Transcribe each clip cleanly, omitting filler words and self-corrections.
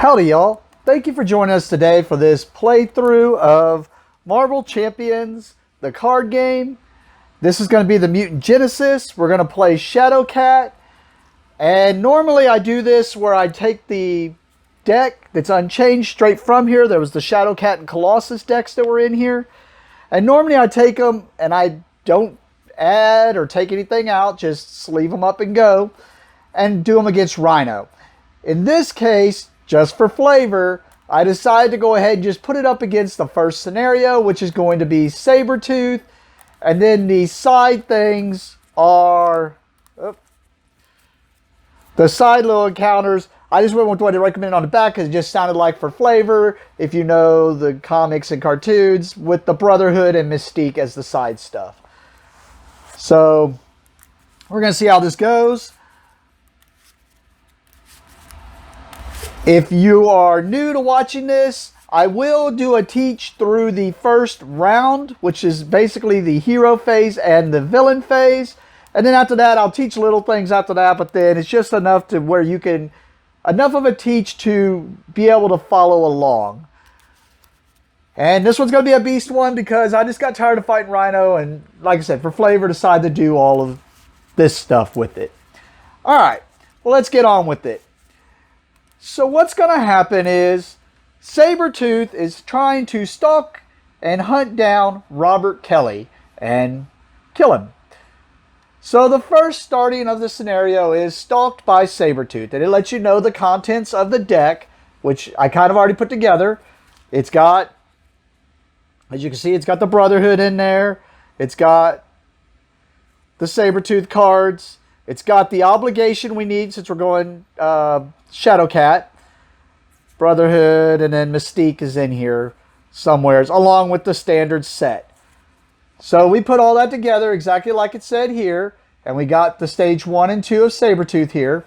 Howdy y'all, thank you for joining us today for this playthrough of Marvel Champions, the card game. This is going to be the Mutant Genesis. We're going to play Shadowcat, and normally I do this where I take the deck that's unchanged straight from here. There was the Shadowcat and Colossus decks that were in here, and normally I take them and I don't add or take anything out, just sleeve them up and go and do them against Rhino. In this case, just for flavor, I decided to go ahead and just put it up against the first scenario, which is going to be Sabretooth. And then the side things are the side little encounters. I just went with what I recommended on the back because it just sounded like for flavor, if you know the comics and cartoons, with the Brotherhood and Mystique as the side stuff. So we're going to see how this goes. If you are new to watching this, I will do a teach through the first round, which is basically the hero phase and the villain phase. And then after that, I'll teach little things after that, but then it's just enough to where you can, enough of a teach to be able to follow along. And this one's going to be a beast one because I just got tired of fighting Rhino, and like I said, for flavor, decided to do all of this stuff with it. All right, well, let's get on with it. So what's going to happen is Sabretooth is trying to stalk and hunt down Robert Kelly and kill him. So the first starting of the scenario is stalked by Sabretooth, and it lets you know the contents of the deck, which I kind of already put together. It's got, as you can see, it's got the Brotherhood in there. It's got the Sabretooth cards. It's got the obligation we need since we're going Shadowcat, Brotherhood, and then Mystique is in here somewheres, along with the standard set. So we put all that together exactly like it said here, and we got the stage 1 and 2 of Sabretooth here.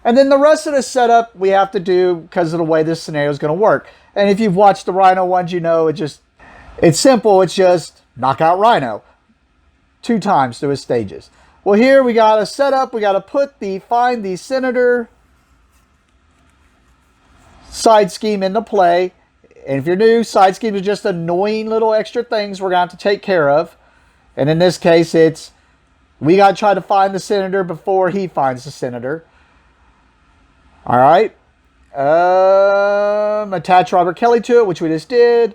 And then the rest of the setup we have to do because of the way this scenario is going to work. And if you've watched the Rhino ones, you know it's simple. It's just knock out Rhino 2 times through his stages. Well, here we got to set up, we got to find the Senator side scheme into play. And if you're new, side schemes are just annoying little extra things we're going to have to take care of. And in this case, we got to try to find the Senator before he finds the Senator. All right. Attach Robert Kelly to it, which we just did.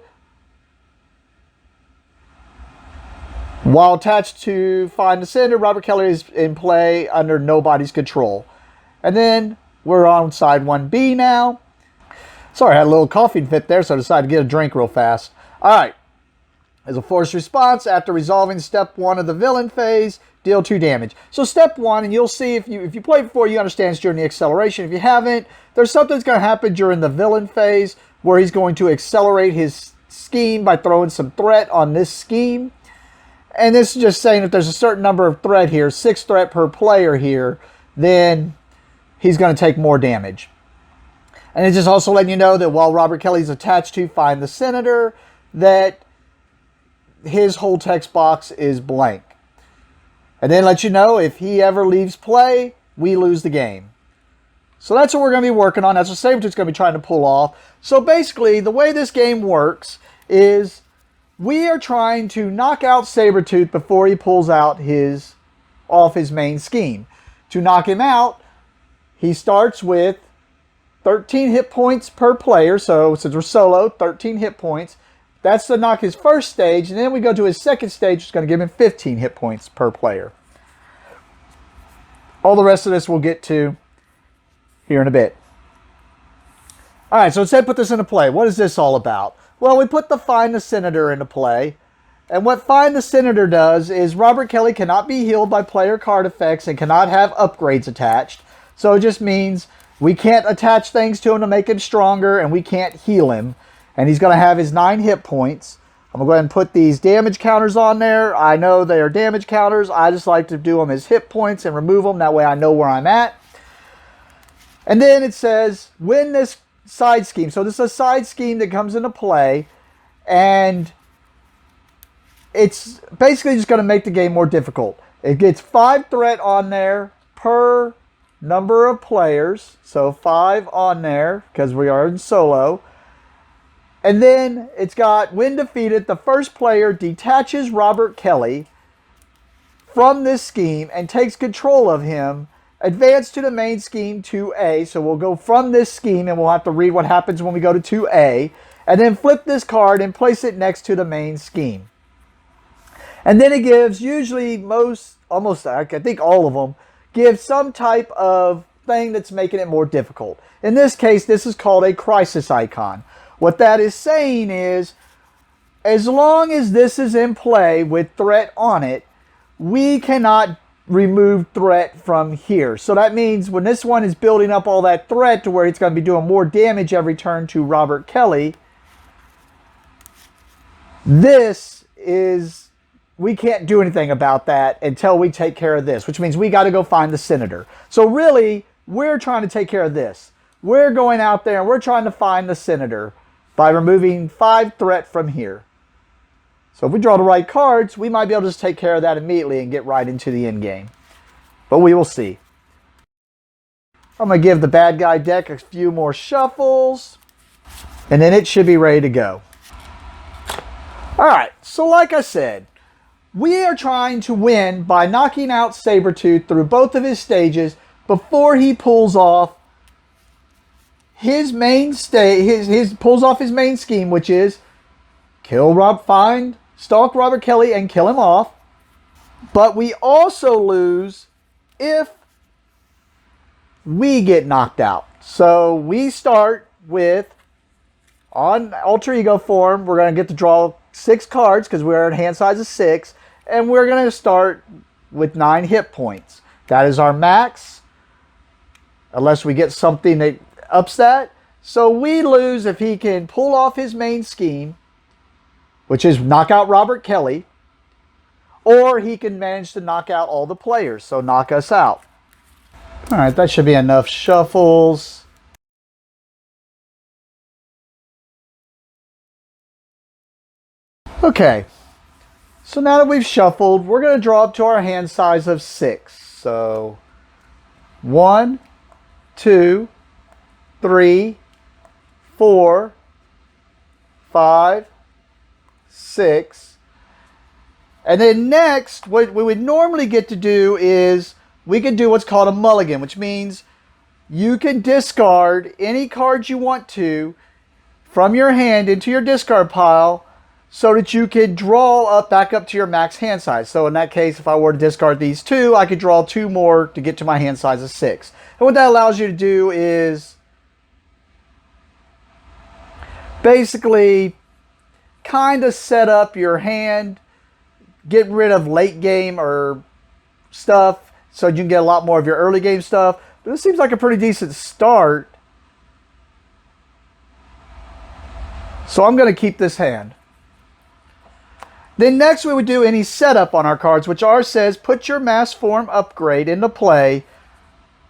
While attached to find the Senator, Robert Kelly is in play under nobody's control. And then we're on side 1B now. Sorry, I had a little coughing fit there, so I decided to get a drink real fast. All right. As a forced response, after resolving step 1 of the villain phase, deal 2 damage. So step 1, and you'll see if you played before, you understand it's during the acceleration. If you haven't, there's something that's going to happen during the villain phase where he's going to accelerate his scheme by throwing some threat on this scheme. And this is just saying if there's a certain number of threat here, 6 threat per player here, then he's going to take more damage. And it's just also letting you know that while Robert Kelly's attached to find the Senator, that his whole text box is blank. And then let you know if he ever leaves play, we lose the game. So that's what we're going to be working on. That's what Sabretooth's going to be trying to pull off. So basically, the way this game works is we are trying to knock out Sabretooth before he pulls out off his main scheme. To knock him out, he starts with 13 hit points per player. So since we're solo, 13 hit points. That's to knock his first stage. And then we go to his second stage, which is going to give him 15 hit points per player. All the rest of this we'll get to here in a bit. All right, so instead put this into play. What is this all about? Well, we put the Find the Senator into play. And what Find the Senator does is Robert Kelly cannot be healed by player card effects and cannot have upgrades attached. So it just means we can't attach things to him to make him stronger, and we can't heal him. And he's going to have his 9 hit points. I'm going to go ahead and put these damage counters on there. I know they are damage counters. I just like to do them as hit points and remove them. That way I know where I'm at. And then it says, win this side scheme. So this is a side scheme that comes into play. And it's basically just going to make the game more difficult. It gets 5 threat on there per number of players, so 5 on there because we are in solo. And then it's got, when defeated, the first player detaches Robert Kelly from this scheme and takes control of him. Advance to the main scheme 2A. So we'll go from this scheme and we'll have to read what happens when we go to 2A. And then flip this card and place it next to the main scheme. And then it gives, usually almost I think all of them, give some type of thing that's making it more difficult. In this case, this is called a crisis icon. What that is saying is, as long as this is in play with threat on it, we cannot remove threat from here. So that means when this one is building up all that threat to where it's going to be doing more damage every turn to Robert Kelly, we can't do anything about that until we take care of this, which means we got to go find the senator. So really, we're trying to take care of this. We're going out there and we're trying to find the senator by removing 5 threat from here. So if we draw the right cards, we might be able to just take care of that immediately and get right into the end game. But we will see. I'm going to give the bad guy deck a few more shuffles, and then it should be ready to go. Alright, so like I said, we are trying to win by knocking out Sabretooth through both of his stages before he pulls off his main pulls off his main scheme, which is stalk Robert Kelly and kill him off. But we also lose if we get knocked out. So we start with, on alter ego form, we're going to get to draw 6 cards because we're at hand size of 6. And we're going to start with 9 hit points. That is our max, unless we get something that ups that. So we lose if he can pull off his main scheme, which is knock out Robert Kelly, or he can manage to knock out all the players, so knock us out. All right, that should be enough shuffles. Okay, so now that we've shuffled, we're going to draw up to our hand size of 6. So 1, 2, 3, 4, 5, 6. And then next, what we would normally get to do is we can do what's called a mulligan, which means you can discard any cards you want to from your hand into your discard pile so that you could draw back up to your max hand size. So in that case, if I were to discard these 2, I could draw 2 more to get to my hand size of 6. And what that allows you to do is basically kind of set up your hand, get rid of late game or stuff so you can get a lot more of your early game stuff. But this seems like a pretty decent start. So I'm going to keep this hand. Then next we would do any setup on our cards, which ours says put your mass form upgrade into play,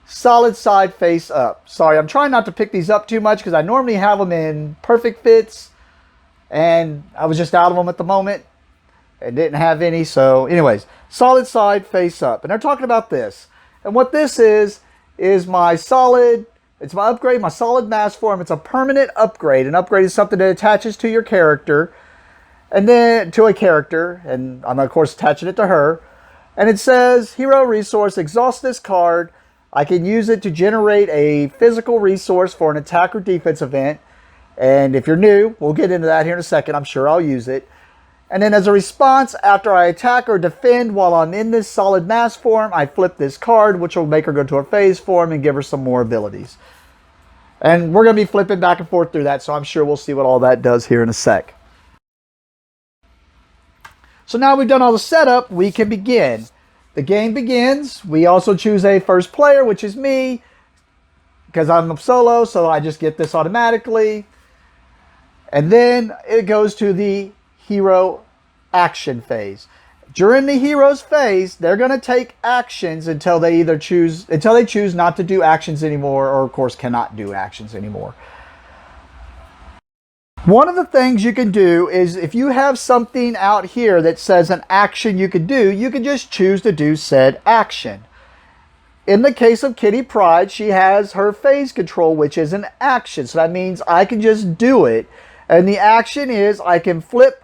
solid side face up. Sorry, I'm trying not to pick these up too much because I normally have them in perfect fits, and I was just out of them at the moment and didn't have any. So anyways, solid side face up. And they're talking about this. And what this is my solid, it's my upgrade, my solid mass form. It's a permanent upgrade. An upgrade is something that attaches to your character. And then to a character, and I'm of course attaching it to her. And it says, hero resource, exhaust this card. I can use it to generate a physical resource for an attack or defense event. And if you're new, we'll get into that here in a second. I'm sure I'll use it. And then as a response, after I attack or defend while I'm in this solid mass form, I flip this card, which will make her go to her phase form and give her some more abilities. And we're going to be flipping back and forth through that, so I'm sure we'll see what all that does here in a sec. So now we've done all the setup, we can begin. The game begins. We also choose a first player, which is me, because I'm solo, so I just get this automatically. And then it goes to the hero action phase. During the hero's phase, they're going to take actions until they choose not to do actions anymore, or of course cannot do actions anymore. One of the things you can do is if you have something out here that says an action you could do, you can just choose to do said action. in the case of Kitty Pryde, she has her phase control, which is an action. So that means I can just do it. And the action is I can flip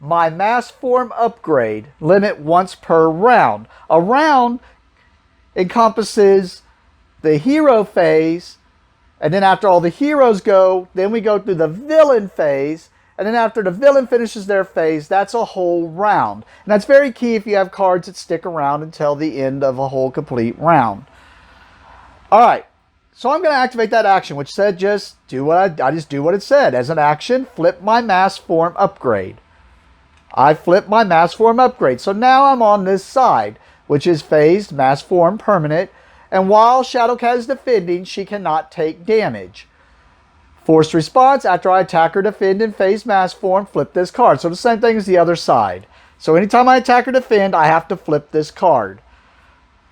my mass form upgrade limit once per round. A round encompasses the hero phase, and then after all the heroes go, then we go through the villain phase, and then after the villain finishes their phase, that's a whole round. And that's very key if you have cards that stick around until the end of a whole complete round. Alright, so I'm going to activate that action, which said just do what I just do what it said. As an action, flip my mass form upgrade. I flip my mass form upgrade. So now I'm on this side, which is phased mass form permanent. And while Shadowcat is defending, she cannot take damage. Forced response, after I attack or defend in phased mass form, flip this card. So the same thing as the other side. So anytime I attack or defend, I have to flip this card.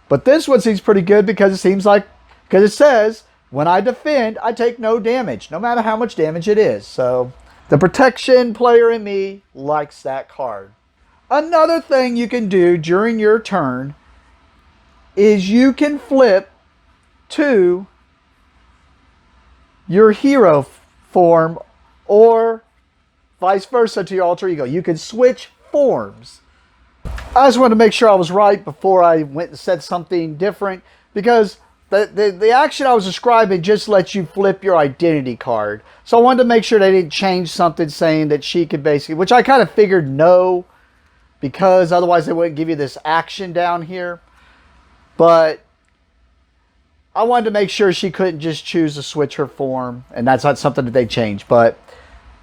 But this one seems pretty good because it says, when I defend, I take no damage, no matter how much damage it is. So the protection player in me likes that card. Another thing you can do during your turn is you can flip to your hero form or vice versa to your alter ego. You can switch forms. I just wanted to make sure I was right before I went and said something different, because the action I was describing just lets you flip your identity card. So I wanted to make sure they didn't change something saying that she could basically, which I kind of figured no, because otherwise they wouldn't give you this action down here. But I wanted to make sure she couldn't just choose to switch her form, and that's not something that they changed, but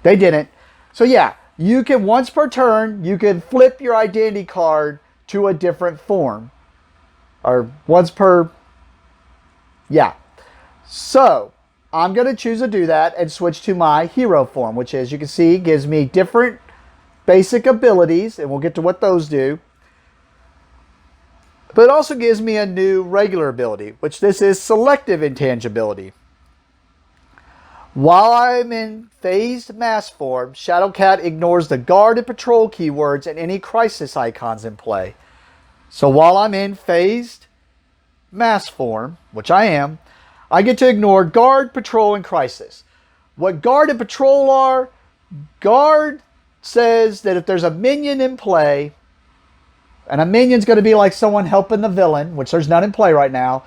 they didn't. So yeah, you can, once per turn, you can flip your identity card to a different form. Or once per, yeah. So I'm going to choose to do that and switch to my hero form, which, as you can see, gives me different basic abilities, and we'll get to what those do. But it also gives me a new regular ability, which this is selective intangibility. While I'm in phased mass form, Shadowcat ignores the guard and patrol keywords and any crisis icons in play. So while I'm in phased mass form, which I am, I get to ignore guard, patrol, and crisis. What guard and patrol are, guard says that if there's a minion in play, and a minion's going to be like someone helping the villain, which there's none in play right now.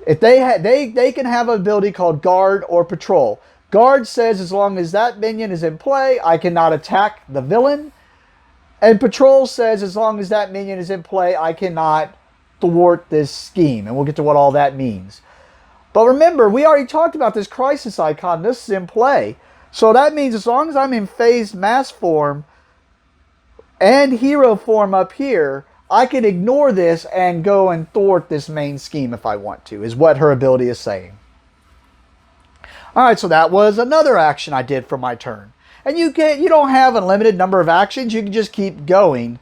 If they can have an ability called guard or patrol. Guard says as long as that minion is in play, I cannot attack the villain. And patrol says as long as that minion is in play, I cannot thwart this scheme. And we'll get to what all that means. But remember, we already talked about this crisis icon. This is in play. So that means as long as I'm in phased mass form and hero form up here, I can ignore this and go and thwart this main scheme if I want to, is what her ability is saying. Alright, so that was another action I did for my turn. And you don't have a limited number of actions, you can just keep going.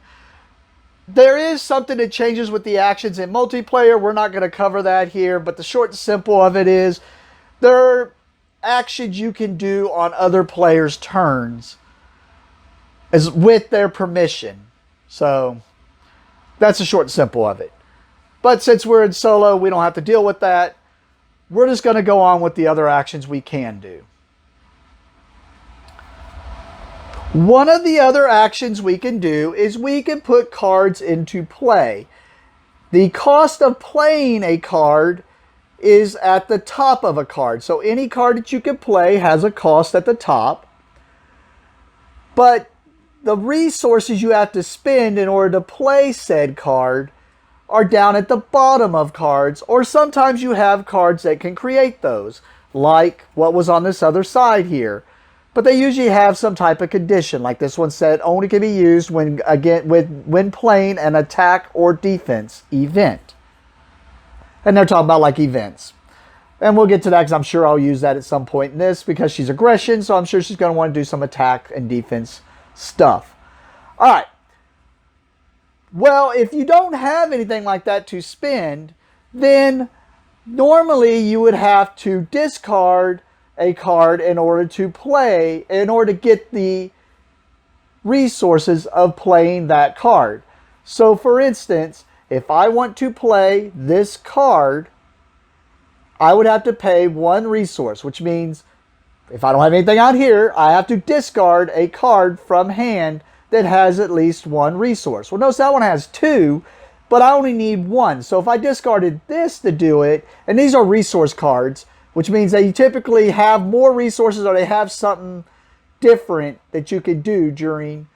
There is something that changes with the actions in multiplayer. We're not going to cover that here, but the short and simple of it is there are actions you can do on other players' turns is with their permission. So that's the short and simple of it. But since we're in solo, we don't have to deal with that. We're just going to go on with the other actions we can do. One of the other actions we can do is we can put cards into play. The cost of playing a card is at the top of a card. So any card that you can play has a cost at the top. But the resources you have to spend in order to play said card are down at the bottom of cards, or sometimes you have cards that can create those, like what was on this other side here. But they usually have some type of condition, like this one said only can be used when playing an attack or defense event. And they're talking about like events. And we'll get to that because I'm sure I'll use that at some point in this because she's aggression, so I'm sure she's going to want to do some attack and defense stuff. Alright. Well, if you don't have anything like that to spend, then normally you would have to discard a card in order to play, in order to get the resources of playing that card. So for instance, if I want to play this card, I would have to pay 1 resource, which means if I don't have anything out here, I have to discard a card from hand that has at least 1 resource. Well, notice that one has 2, but I only need 1. So if I discarded this to do it, and these are resource cards, which means they typically have more resources or they have something different that you can do during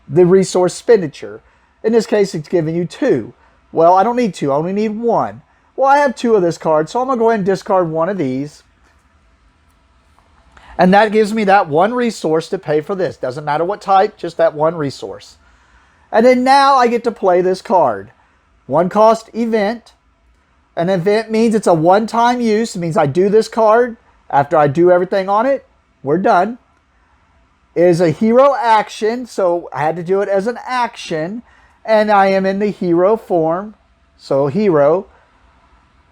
the resource expenditure. In this case, it's giving you 2. Well, I don't need 2. I only need 1. Well, I have 2 of this card, so I'm going to go ahead and discard 1 of these. And that gives me that 1 resource to pay for this. Doesn't matter what type, just that 1 resource. And then now I get to play this card. 1 cost event. An event means it's a one-time use. It means I do this card. After I do everything on it, we're done. It is a hero action, so I had to do it as an action. And I am in the hero form, so hero.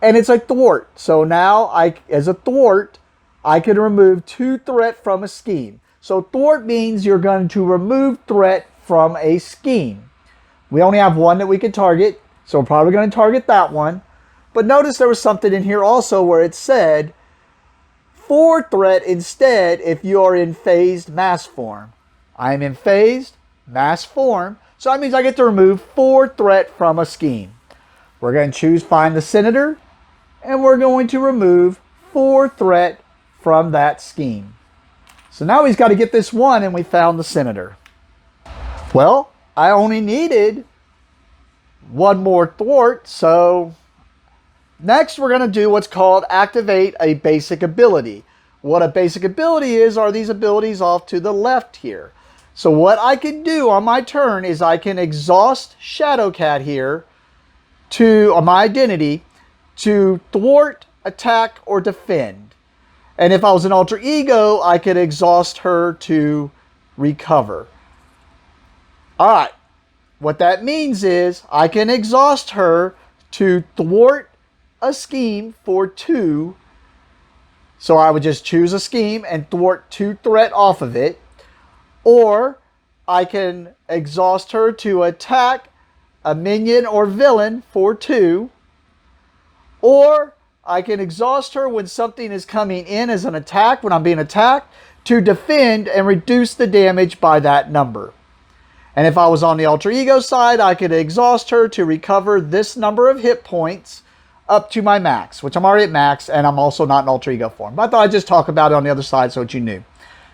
And it's a thwart. So now, as a thwart, I can remove 2 threat from a scheme. So thwart means you're going to remove threat from a scheme. We only have 1 that we can target, so we're probably going to target that one. But notice there was something in here also where it said 4 threat instead if you're in phased mass form. I am in phased mass form, so that means I get to remove 4 threat from a scheme. We're going to choose find the senator, and we're going to remove 4 threat from that scheme. So now he's got to get this 1, and we found the senator. Well, I only needed 1 more thwart, so next we're going to do what's called activate a basic ability. What a basic ability is are these abilities off to the left here. So what I can do on my turn is I can exhaust Shadowcat here on my identity to thwart, attack, or defend. And if I was an alter ego, I could exhaust her to recover. Alright, what that means is I can exhaust her to thwart a scheme for 2. So I would just choose a scheme and thwart 2 threat off of it. Or I can exhaust her to attack a minion or villain for 2. Or I can exhaust her when something is coming in as an attack, when I'm being attacked, to defend and reduce the damage by that number. And if I was on the alter ego side, I could exhaust her to recover this number of hit points up to my max, which I'm already at max, and I'm also not in alter ego form. But I thought I'd just talk about it on the other side so that you knew,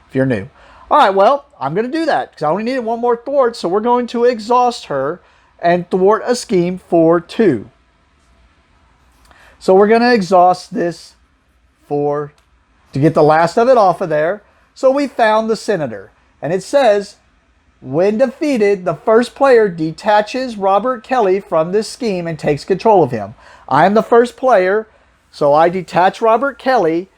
if you're new. All right, well, I'm going to do that because I only needed 1 more thwart, so we're going to exhaust her and thwart a scheme for 2. So we're going to exhaust this to get the last of it off of there. So we found the senator, and it says, when defeated, the first player detaches Robert Kelly from this scheme and takes control of him. I am the first player, so I detach Robert Kelly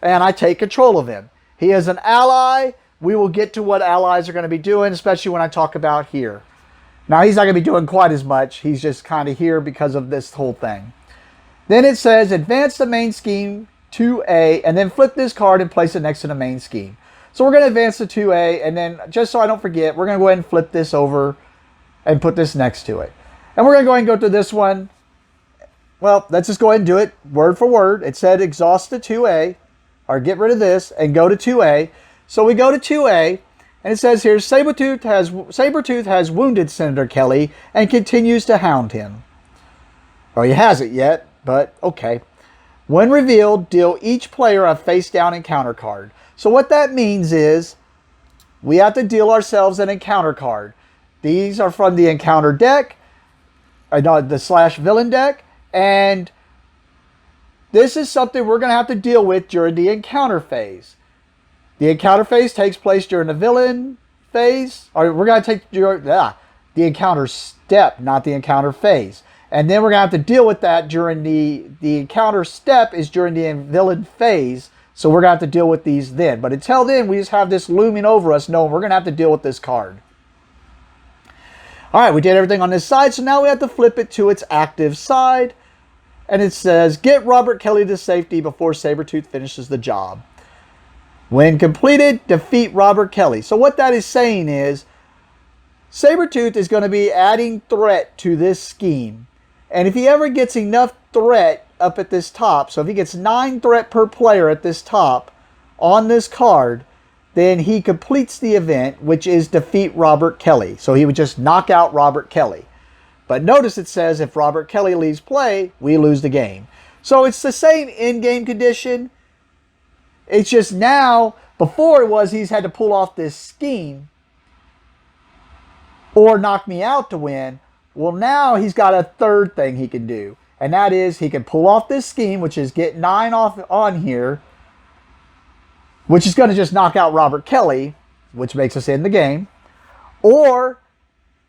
and I take control of him. He is an ally. We will get to what allies are going to be doing, especially when I talk about here. Now, he's not going to be doing quite as much. He's just kind of here because of this whole thing. Then it says, advance the main scheme to A, and then flip this card and place it next to the main scheme. So we're going to advance to 2A, and then, just so I don't forget, we're going to go ahead and flip this over and put this next to it. And we're going to go ahead and go through this one. Well, let's just go ahead and do it word for word. It said exhaust to 2A, or get rid of this, and go to 2A. So we go to 2A, and it says here, Sabretooth has wounded Senator Kelly and continues to hound him. Well, he hasn't yet, but okay. When revealed, deal each player a face-down encounter card. So what that means is we have to deal ourselves an encounter card. These are from the encounter deck, the / villain deck, and this is something we're going to have to deal with during the encounter phase. The encounter phase takes place during the villain phase, or we're going to take the encounter step, not the encounter phase. And then we're going to have to deal with that during the encounter step is during the villain phase. So we're going to have to deal with these then. But until then, we just have this looming over us knowing we're going to have to deal with this card. All right, we did everything on this side. So now we have to flip it to its active side. And it says, get Robert Kelly to safety before Sabretooth finishes the job. When completed, defeat Robert Kelly. So what that is saying is, Sabretooth is going to be adding threat to this scheme. And if he ever gets enough threat up at this top, so if he gets 9 threat per player at this top on this card, then he completes the event, which is defeat Robert Kelly. So he would just knock out Robert Kelly. But notice it says if Robert Kelly leaves play, we lose the game. So it's the same in-game condition. It's just now, before it was he's had to pull off this scheme or knock me out to win. Well, now he's got a third thing he can do. And that is he can pull off this scheme, which is get 9 off on here, which is going to just knock out Robert Kelly, which makes us end the game. Or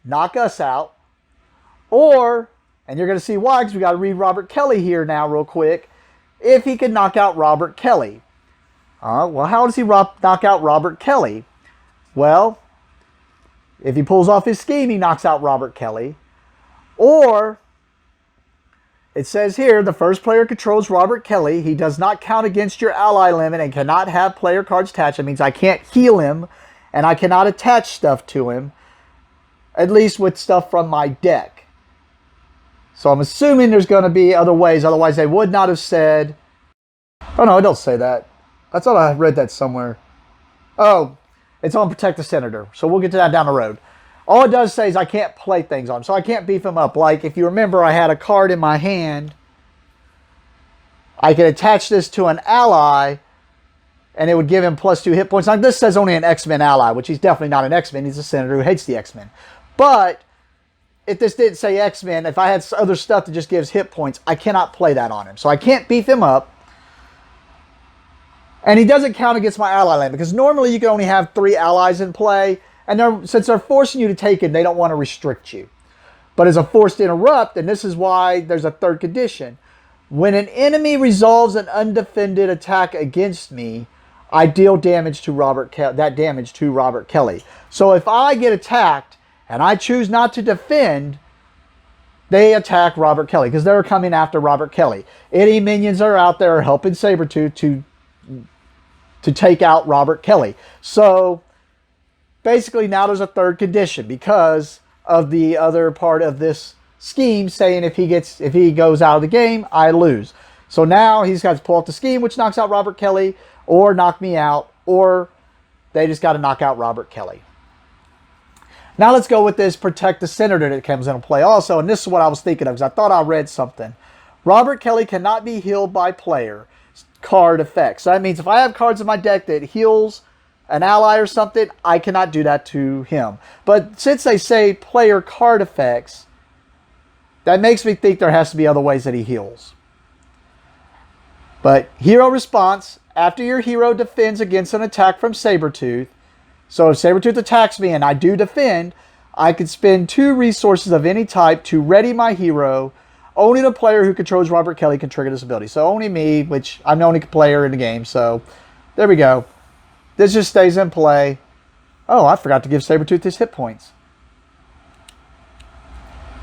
knock us out. Or, and you're going to see why, because we got to read Robert Kelly here now real quick, if he can knock out Robert Kelly. Well, how does he knock out Robert Kelly? Well, if he pulls off his scheme, he knocks out Robert Kelly. Or, it says here, the first player controls Robert Kelly. He does not count against your ally limit and cannot have player cards attached. That means I can't heal him and I cannot attach stuff to him, at least with stuff from my deck. So I'm assuming there's going to be other ways. Otherwise, they would not have said... Oh, no, it don't say that. I thought I read that somewhere. Oh, it's on Protect the Senator. So we'll get to that down the road. All it does say is I can't play things on him. So I can't beef him up. Like, if you remember, I had a card in my hand. I could attach this to an ally, and it would give him +2 hit points. Now, this says only an X-Men ally, which he's definitely not an X-Men. He's a senator who hates the X-Men. But if this didn't say X-Men, if I had other stuff that just gives hit points, I cannot play that on him. So I can't beef him up. And he doesn't count against my ally limit, because normally you can only have 3 allies in play. And since they're forcing you to take it, they don't want to restrict you. But as a forced interrupt, and this is why there's a third condition. When an enemy resolves an undefended attack against me, I deal damage to Robert Kelly. So if I get attacked and I choose not to defend, they attack Robert Kelly because they're coming after Robert Kelly. Any minions are out there helping Sabretooth to take out Robert Kelly. So basically now there's a third condition because of the other part of this scheme saying if he goes out of the game, I lose. So now he's got to pull off the scheme, which knocks out Robert Kelly, or knock me out, or they just got to knock out Robert Kelly. Now let's go with this Protect the Senator that comes into play also, and this is what I was thinking of because I thought I read something. Robert Kelly cannot be healed by player card effects. So that means if I have cards in my deck that heals an ally or something, I cannot do that to him. But since they say player card effects, that makes me think there has to be other ways that he heals. But hero response, after your hero defends against an attack from Sabretooth, so if Sabretooth attacks me and I do defend, I can spend 2 resources of any type to ready my hero. Only the player who controls Robert Kelly can trigger this ability. So only me, which I'm the only player in the game. So there we go. This just stays in play. Oh, I forgot to give Sabretooth his hit points.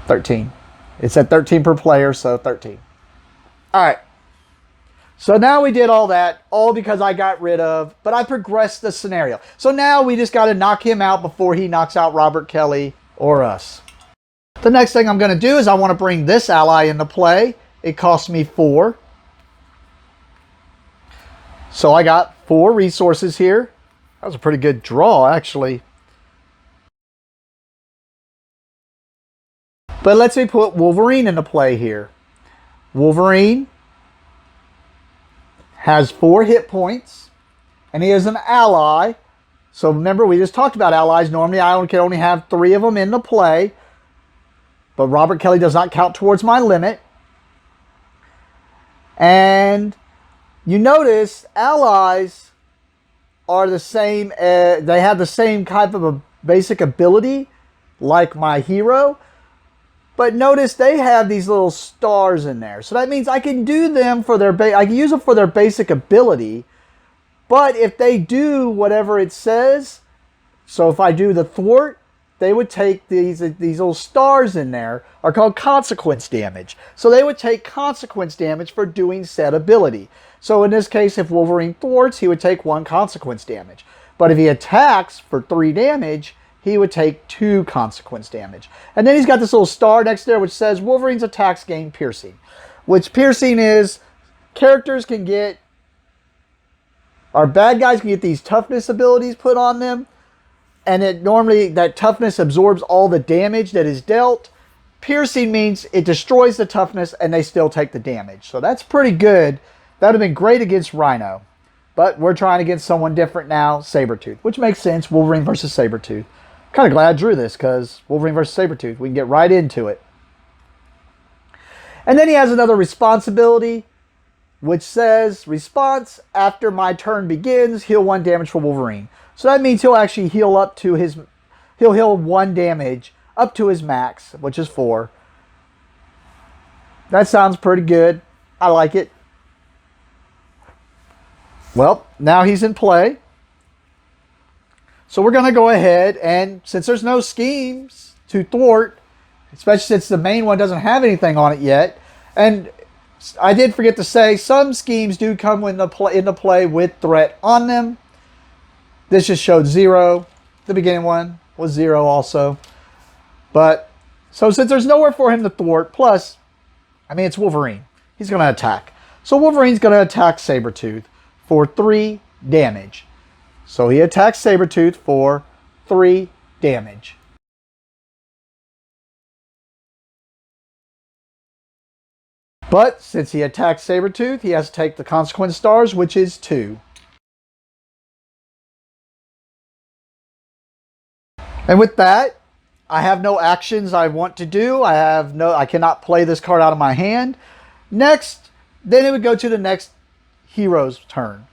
13. It said 13 per player, so 13. Alright. So now we did all that, all because I got rid of, but I progressed the scenario. So now we just got to knock him out before he knocks out Robert Kelly or us. The next thing I'm going to do is I want to bring this ally into play. It costs me 4. So I got 4 resources here. That was a pretty good draw, actually. But let's me put Wolverine into play here. Wolverine has 4 hit points, and he is an ally. So remember, we just talked about allies. Normally, I can only have 3 of them in the play. But Robert Kelly does not count towards my limit. And you notice allies are the same. They have the same type of a basic ability like my hero. But notice they have these little stars in there. So that means I can do them for their I can use them for their basic ability. But if they do whatever it says, so if I do the thwart, they would take these little stars in there are called consequence damage. So they would take consequence damage for doing said ability. So in this case, if Wolverine thwarts, he would take 1 consequence damage. But if he attacks for 3 damage, he would take 2 consequence damage. And then he's got this little star next there which says Wolverine's attacks gain piercing. Which piercing is characters can get, our bad guys can get these toughness abilities put on them. And it normally, that toughness absorbs all the damage that is dealt. Piercing means it destroys the toughness and they still take the damage. So that's pretty good. That would have been great against Rhino. But we're trying against someone different now, Sabretooth. Which makes sense, Wolverine versus Sabretooth. Kind of glad I drew this because Wolverine versus Sabretooth. We can get right into it. And then he has another responsibility, which says, response, after my turn begins, heal 1 damage for Wolverine. So that means he'll actually heal up to his, he'll heal 1 damage up to his max, which is 4. That sounds pretty good. I like it. Well, now he's in play. So we're going to go ahead and, since there's no schemes to thwart, especially since the main one doesn't have anything on it yet, and I did forget to say, some schemes do come into play with threat on them. This just showed 0. The beginning one was 0 also. But, so since there's nowhere for him to thwart, plus, I mean, it's Wolverine. He's going to attack. So Wolverine's going to attack Sabretooth for 3 damage. So he attacks Sabretooth for 3 damage. But since he attacks Sabretooth, he has to take the consequence stars, which is 2. And with that, I have no actions I want to do. I cannot play this card out of my hand. Next, then it would go to the next hero's turn.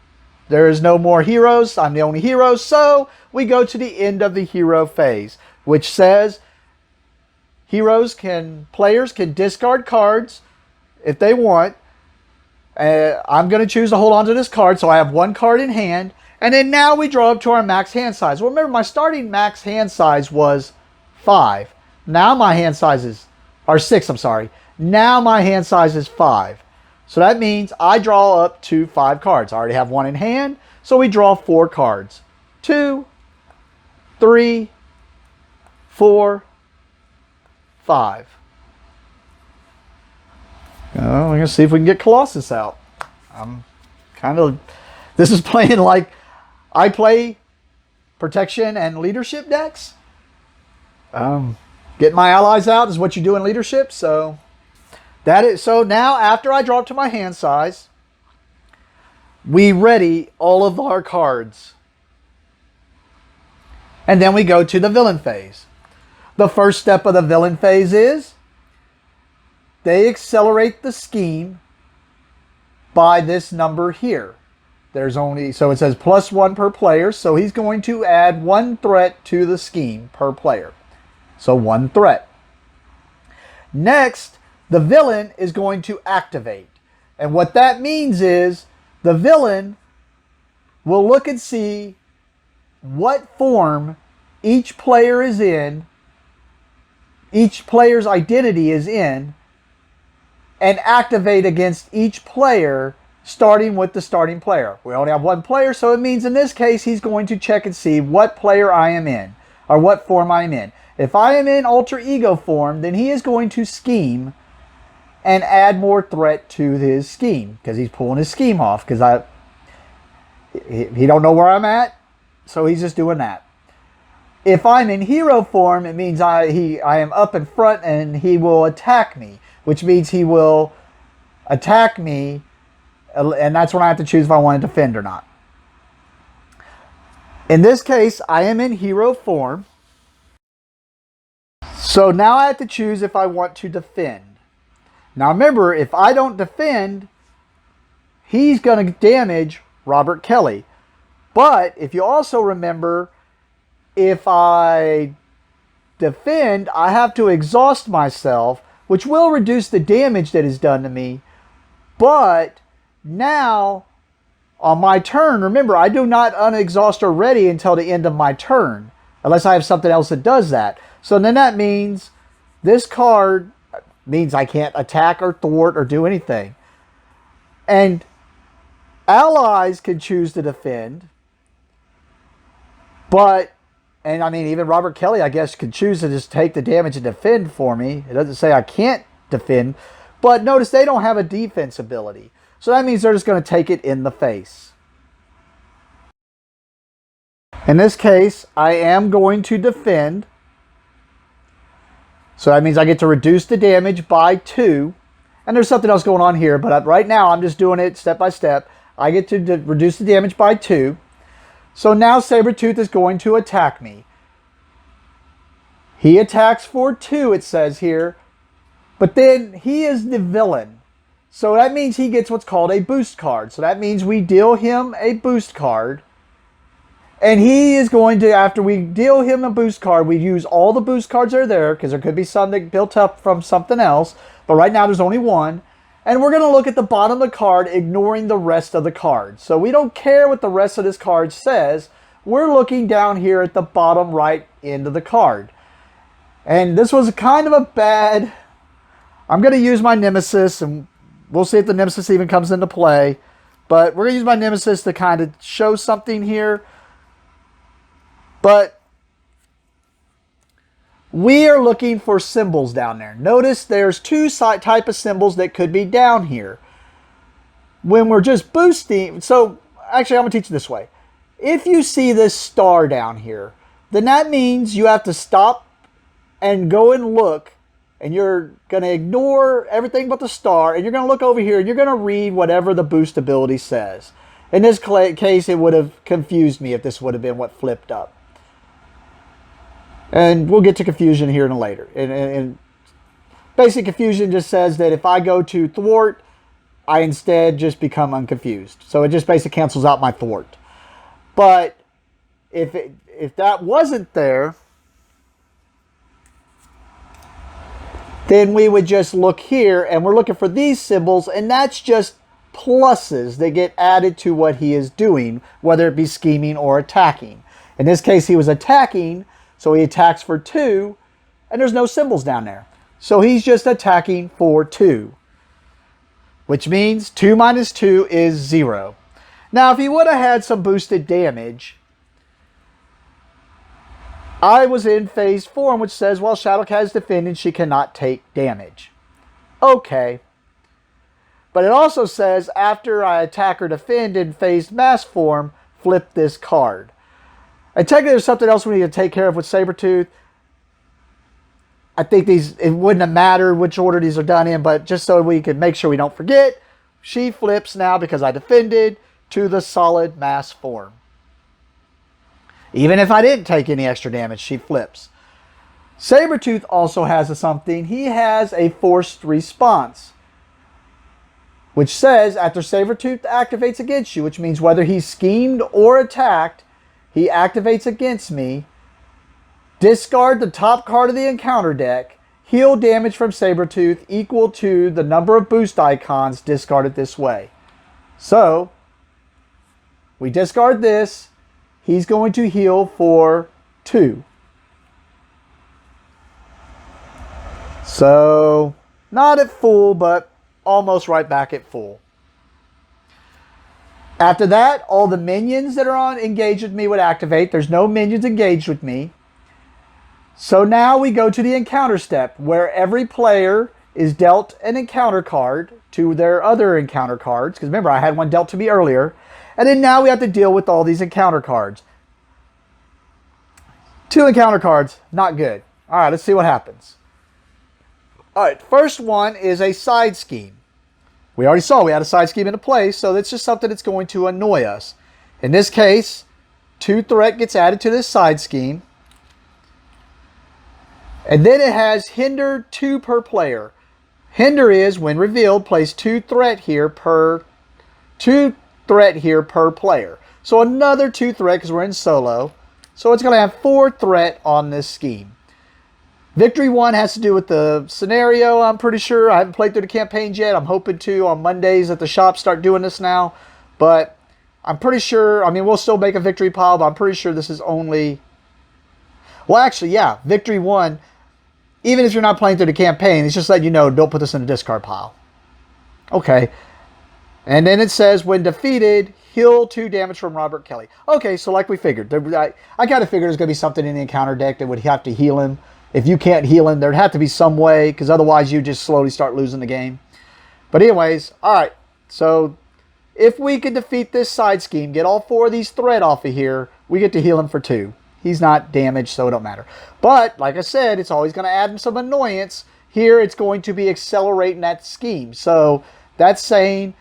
There is no more heroes. I'm the only hero. So we go to the end of the hero phase, which says players can discard cards if they want. I'm going to choose to hold on to this card. So I have 1 card in hand. And then now we draw up to our max hand size. Well, remember, my starting max hand size was 5. Now my hand size is, or 6, I'm sorry. Now my hand size is 5. So that means I draw up to 5 cards. I already have 1 in hand, so we draw 4 cards. 2, 3, 4, 5. We're going to see if we can get Colossus out. This is playing like I play protection and leadership decks. Getting my allies out is what you do in leadership, so... So now, after I draw up to my hand size, we ready all of our cards. And then we go to the villain phase. The first step of the villain phase is they accelerate the scheme by this number here. So it says +1 per player, so he's going to add 1 threat to the scheme per player. So 1 threat. Next, the villain is going to activate. And what that means is the villain will look and see what form each player is in, each player's identity is in, and activate against each player starting with the starting player. We only have 1 player, so it means in this case he's going to check and see what player I am in, or what form I am in. If I am in alter ego form, then he is going to scheme and add more threat to his scheme because he's pulling his scheme off because he don't know where I'm at, so he's just doing that. If I'm in hero form, it means I am up in front and he will attack me, which means he will attack me, and that's when I have to choose if I want to defend or not. In this case, I am in hero form. So now I have to choose if I want to defend. Now remember, if I don't defend, he's going to damage Robert Kelly. But if you also remember, if I defend, I have to exhaust myself, which will reduce the damage that is done to me. But now, on my turn, remember, I do not unexhaust or ready until the end of my turn, unless I have something else that does that. So then that means this card means I can't attack or thwart or do anything. And allies can choose to defend, but And I mean, even Robert Kelly, I guess, could choose to just take the damage and defend for me. It doesn't say I can't defend. But notice they don't have a defense ability. So that means they're just going to take it in the face. In this case, I am going to defend. So that means I get to reduce the damage by 2. And there's something else going on here, but right now I'm just doing it step by step. I get to reduce the damage by 2. So now Sabretooth is going to attack me. He attacks for 2, it says here. But then he is the villain. So that means he gets what's called a boost card. So that means we deal him a boost card. And he is going to, after we deal him a boost card, we use all the boost cards that are there, because there could be some that built up from something else. But right now there's only one. And we're going to look at the bottom of the card, ignoring the rest of the cards. So we don't care what the rest of this card says. We're looking down here at the bottom right end of the card. And this was kind of a bad... I'm going to use my Nemesis, and we'll see if the Nemesis even comes into play. But we're going to use my Nemesis to kind of show something here. But we are looking for symbols down there. Notice there's 2 type of symbols that could be down here. When we're just boosting, so actually I'm going to teach you this way. If you see this star down here, then that means you have to stop and go and look, and you're going to ignore everything but the star, and you're going to look over here, and you're going to read whatever the boost ability says. In this case, it would have confused me if this would have been what flipped up. And we'll get to confusion here in a later. And basic confusion just says that if I go to thwart, I instead just become unconfused. So it just basically cancels out my thwart. But if that wasn't there, then we would just look here, and we're looking for these symbols, and that's just pluses that get added to what he is doing, whether it be scheming or attacking. In this case, he was attacking. So he attacks for 2, and there's no symbols down there. So he's just attacking for 2, which means 2 minus 2 is 0. Now, if he would have had some boosted damage, I was in phase form, which says, while Shadowcat is defending, she cannot take damage. Okay. But it also says, after I attack or defend in phased mass form, flip this card. And technically, there's something else we need to take care of with Sabretooth. I think it wouldn't have mattered which order these are done in, but just so we can make sure we don't forget, she flips now, because I defended, to the solid mass form. Even if I didn't take any extra damage, she flips. Sabretooth also has something. He has a forced response, which says, after Sabretooth activates against you, which means whether he's schemed or attacked, he activates against me, discard the top card of the encounter deck, heal damage from Sabretooth equal to the number of boost icons discarded this way. So, we discard this, he's going to heal for 2. So, not at full, but almost right back at full. After that, all the minions that are engaged with me would activate. There's no minions engaged with me. So now we go to the encounter step, where every player is dealt an encounter card to their other encounter cards. Because remember, I had one dealt to me earlier. And then now we have to deal with all these encounter cards. 2 encounter cards, not good. All right, let's see what happens. All right, first one is a side scheme. We already saw we had a side scheme into place, so that's just something that's going to annoy us. In this case, 2 threat gets added to this side scheme. And then it has hinder 2 per player. Hinder is, when revealed, place 2 threat here per player. So another 2 threat, because we're in solo. So it's going to have 4 threat on this scheme. Victory 1 has to do with the scenario, I'm pretty sure. I haven't played through the campaigns yet. I'm hoping to on Mondays at the shop start doing this now. But I'm pretty sure, I mean, we'll still make a victory pile, but I'm pretty sure this is only... Well, actually, yeah, Victory 1, even if you're not playing through the campaign, it's just letting you know, don't put this in the discard pile. Okay. And then it says, when defeated, heal 2 damage from Robert Kelly. Okay, so like we figured, I kind of figured there's going to be something in the encounter deck that would have to heal him. If you can't heal him, there'd have to be some way, because otherwise you just slowly start losing the game. But anyways, all right. So if we could defeat this side scheme, get all 4 of these thread off of here, we get to heal him for 2. He's not damaged, so it don't matter. But like I said, it's always going to add him some annoyance. Here, it's going to be accelerating that scheme. So that's saying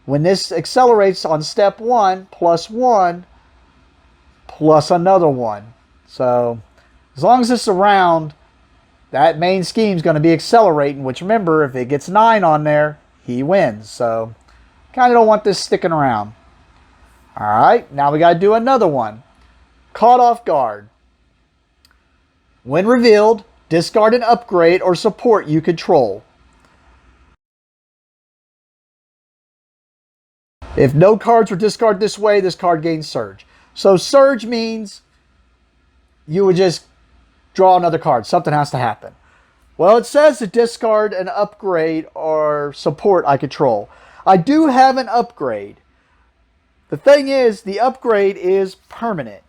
when this accelerates on step 1, +1, plus another 1. So as long as it's around, that main scheme is going to be accelerating, which remember, if it gets 9 on there, he wins. So kind of don't want this sticking around. All right, now we got to do another one. Caught off guard. When revealed, discard an upgrade or support you control. If no cards were discarded this way, this card gains Surge. So Surge means you would just draw another card. Something has to happen. Well, it says to discard an upgrade or support I control. I do have an upgrade. The thing is, the upgrade is permanent.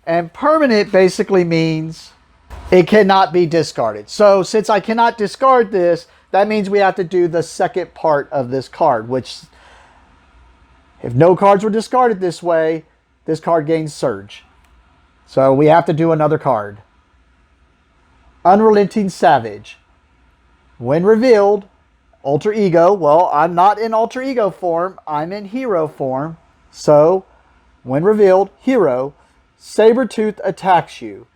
And permanent basically means it cannot be discarded. So since I cannot discard this, that means we have to do the second part of this card, which if no cards were discarded this way, this card gains Surge. So we have to do another card. Unrelenting Savage. When revealed, Alter Ego. Well, I'm not in Alter Ego form. I'm in Hero form. So, when revealed, Hero. Sabretooth attacks you.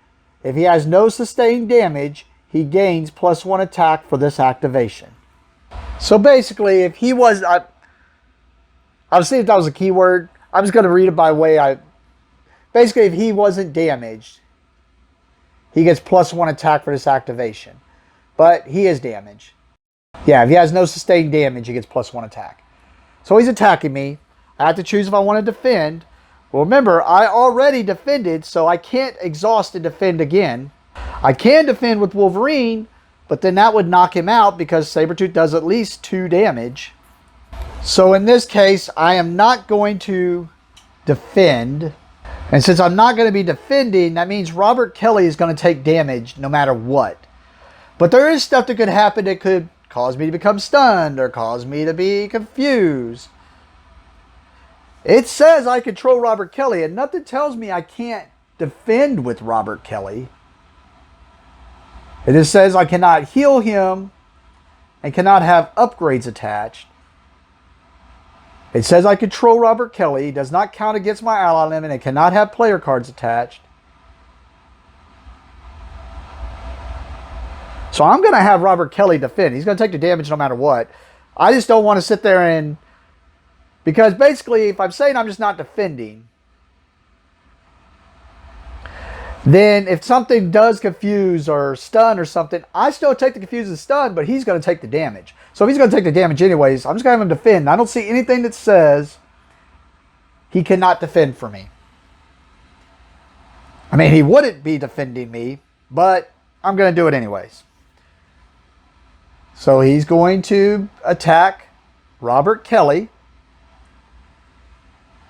If he has no sustained damage, he gains +1 attack for this activation. So basically, if he was... I was thinking if that was a keyword. I'm just going to read it by way Basically, if he wasn't damaged, he gets +1 attack for this activation. But he is damaged. Yeah, if he has no sustained damage, he gets +1 attack. So he's attacking me. I have to choose if I want to defend. Well, remember, I already defended, so I can't exhaust and defend again. I can defend with Wolverine, but then that would knock him out because Sabretooth does at least 2 damage. So in this case, I am not going to defend. And since I'm not going to be defending, that means Robert Kelly is going to take damage no matter what. But there is stuff that could happen that could cause me to become stunned or cause me to be confused. It says I control Robert Kelly, and nothing tells me I can't defend with Robert Kelly. It just says I cannot heal him and cannot have upgrades attached. It says I control Robert Kelly, does not count against my ally limit, and cannot have player cards attached. So I'm going to have Robert Kelly defend. He's going to take the damage no matter what. I just don't want to sit there and... Because basically, if I'm saying I'm just not defending, then if something does confuse or stun or something, I still take the confuse and stun, but he's going to take the damage. So if he's going to take the damage anyways, I'm just going to have him defend. I don't see anything that says he cannot defend for me. I mean, he wouldn't be defending me, but I'm going to do it anyways. So he's going to attack Robert Kelly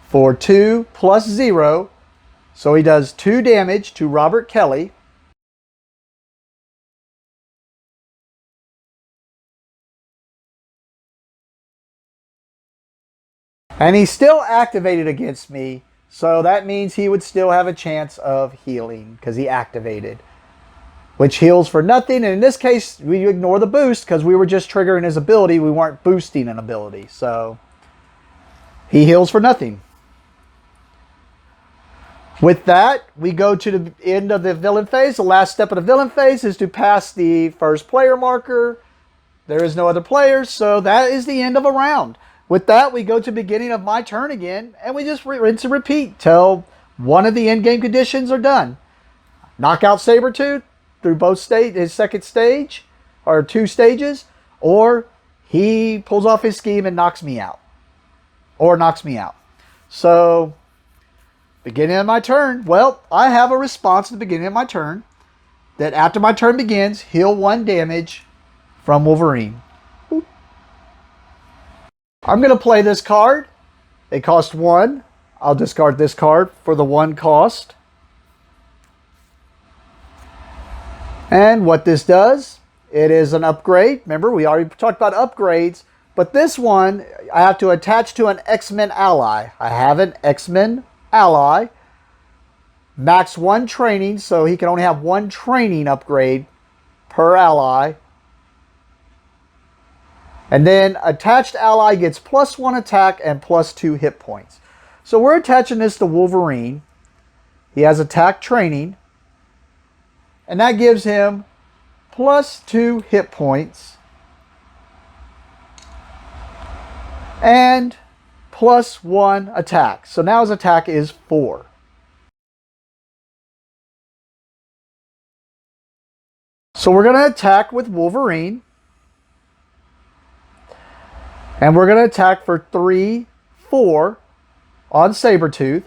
for 2 + 0. So he does 2 damage to Robert Kelly. And he's still activated against me. So that means he would still have a chance of healing because he activated. Which heals for nothing. And in this case, we ignore the boost because we were just triggering his ability. We weren't boosting an ability. So he heals for nothing. With that, we go to the end of the villain phase. The last step of the villain phase is to pass the first player marker. There is no other players, so that is the end of a round. With that, we go to the beginning of my turn again, and we just rinse and repeat till one of the end-game conditions are done. Knock out Sabretooth through both his second stage, or 2 stages, or he pulls off his scheme and knocks me out. Or knocks me out. So... beginning of my turn. Well, I have a response at the beginning of my turn that after my turn begins, heal 1 damage from Wolverine. I'm going to play this card. They cost 1. I'll discard this card for the 1 cost. And what this does, it is an upgrade. Remember, we already talked about upgrades. But this one, I have to attach to an X-Men ally. I have an X-Men ally. Max 1 training, so he can only have 1 training upgrade per ally. And then attached ally gets +1 attack and +2 hit points. So we're attaching this to Wolverine. He has attack training. And that gives him +2 hit points. And +1 attack. So now his attack is 4. So we're going to attack with Wolverine. And we're going to attack for 3, 4 on Sabretooth.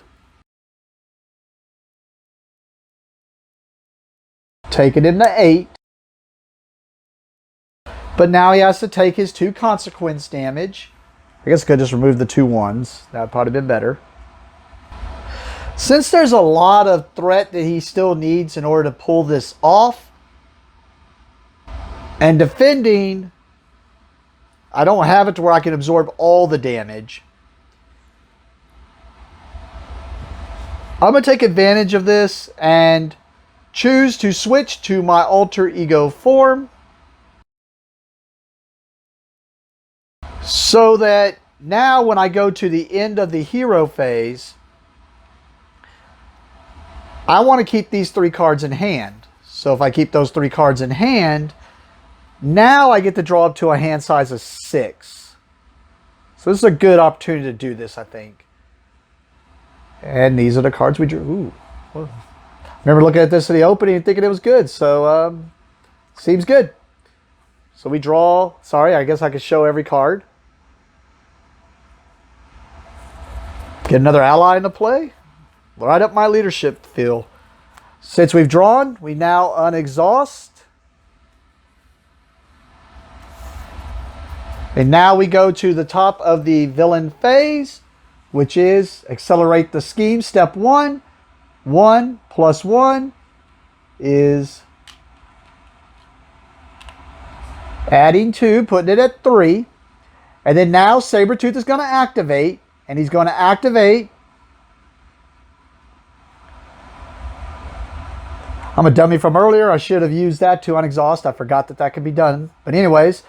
Take it into 8. But now he has to take his 2 consequence damage. I guess I could just remove the 2 1s. That would probably been better. Since there's a lot of threat that he still needs in order to pull this off, and defending, I don't have it to where I can absorb all the damage. I'm going to take advantage of this and choose to switch to my alter ego form, so that now when I go to the end of the hero phase, I want to keep these 3 cards in hand. So if I keep those 3 cards in hand, now I get to draw up to a hand size of 6. So this is a good opportunity to do this, I think. And these are the cards we drew. Ooh. Remember looking at this in the opening and thinking it was good. So, seems good. So we draw. Sorry, I guess I could show every card. Get another ally into play. Right up my leadership field. Since we've drawn, we now unexhaust. And now we go to the top of the villain phase, which is accelerate the scheme. Step 1. 1 + 1 is adding 2, putting it at 3. And then now Sabretooth is going to activate. And he's going to activate. I'm a dummy from earlier. I should have used that to unexhaust. I forgot that that could be done. But anyways,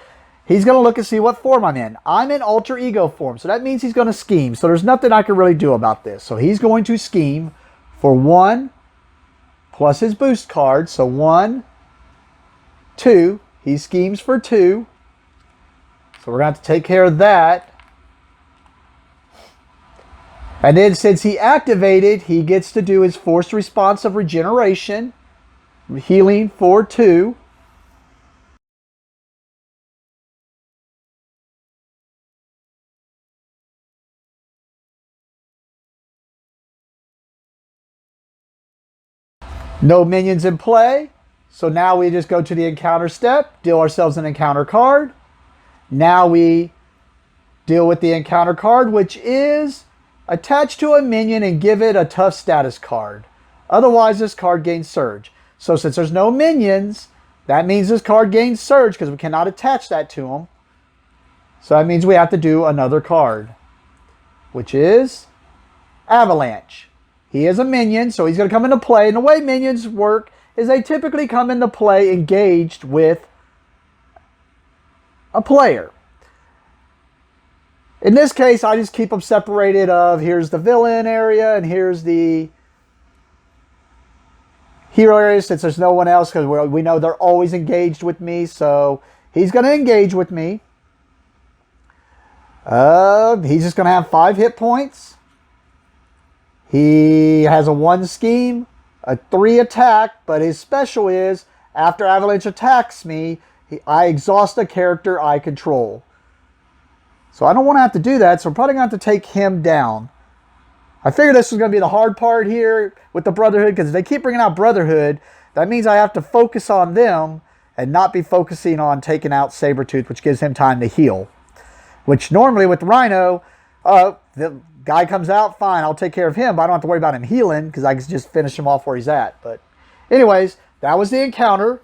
he's going to look and see what form I'm in. I'm in alter ego form. So that means he's going to scheme. So there's nothing I can really do about this. So he's going to scheme for 1 plus his boost card. So 1, 2. He schemes for 2. So we're going to have to take care of that. And then since he activated, he gets to do his forced response of regeneration. Healing for 2. No minions in play. So now we just go to the encounter step, deal ourselves an encounter card. Now we deal with the encounter card, which is attach to a minion and give it a tough status card. Otherwise, this card gains surge. So since there's no minions, that means this card gains surge because we cannot attach that to him. So that means we have to do another card, which is Avalanche. He is a minion, so he's going to come into play. And the way minions work is they typically come into play engaged with a player. In this case, I just keep them separated of here's the villain area and here's the hero area, since there's no one else, because we know they're always engaged with me. So he's going to engage with me. He's just going to have 5 hit points. He has a 1 scheme, a 3 attack, but his special is after Avalanche attacks me, I exhaust a character I control. So I don't want to have to do that, so I'm probably going to have to take him down. I figured this was going to be the hard part here with the Brotherhood, because if they keep bringing out Brotherhood, that means I have to focus on them and not be focusing on taking out Sabretooth, which gives him time to heal. Which normally with Rhino, Guy comes out, fine, I'll take care of him, but I don't have to worry about him healing because I can just finish him off where he's at. But anyways, that was the encounter.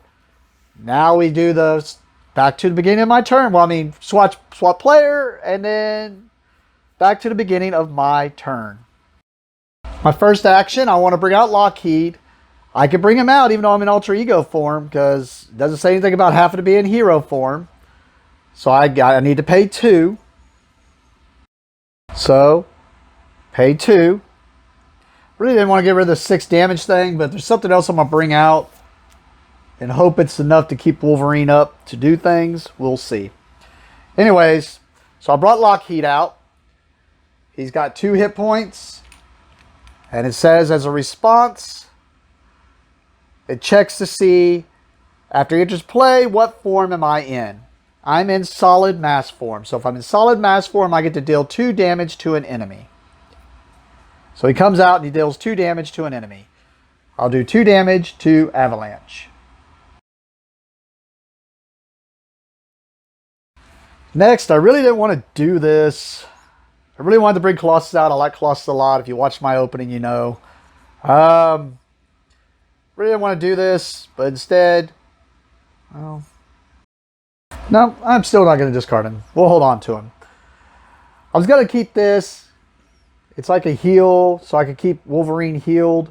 Now we do the back to the beginning of my turn. Well, I mean, swap player, and then back to the beginning of my turn. My first action, I want to bring out Lockheed. I can bring him out even though I'm in alter ego form because it doesn't say anything about having to be in hero form. So I need to pay 2. So, pay 2. Really didn't want to get rid of the 6 damage thing, but there's something else I'm going to bring out and hope it's enough to keep Wolverine up to do things. We'll see. Anyways, so I brought Lockheed out. He's got 2 hit points. And it says as a response, it checks to see, after he enters play, what form am I in? I'm in solid mass form. So if I'm in solid mass form, I get to deal 2 damage to an enemy. So he comes out and he deals 2 damage to an enemy. I'll do 2 damage to Avalanche. Next, I really didn't want to do this. I really wanted to bring Colossus out. I like Colossus a lot. If you watched my opening, you know. Really didn't want to do this, but instead, well, no, I'm still not going to discard him. We'll hold on to him. I was going to keep this. It's like a heal, so I could keep Wolverine healed.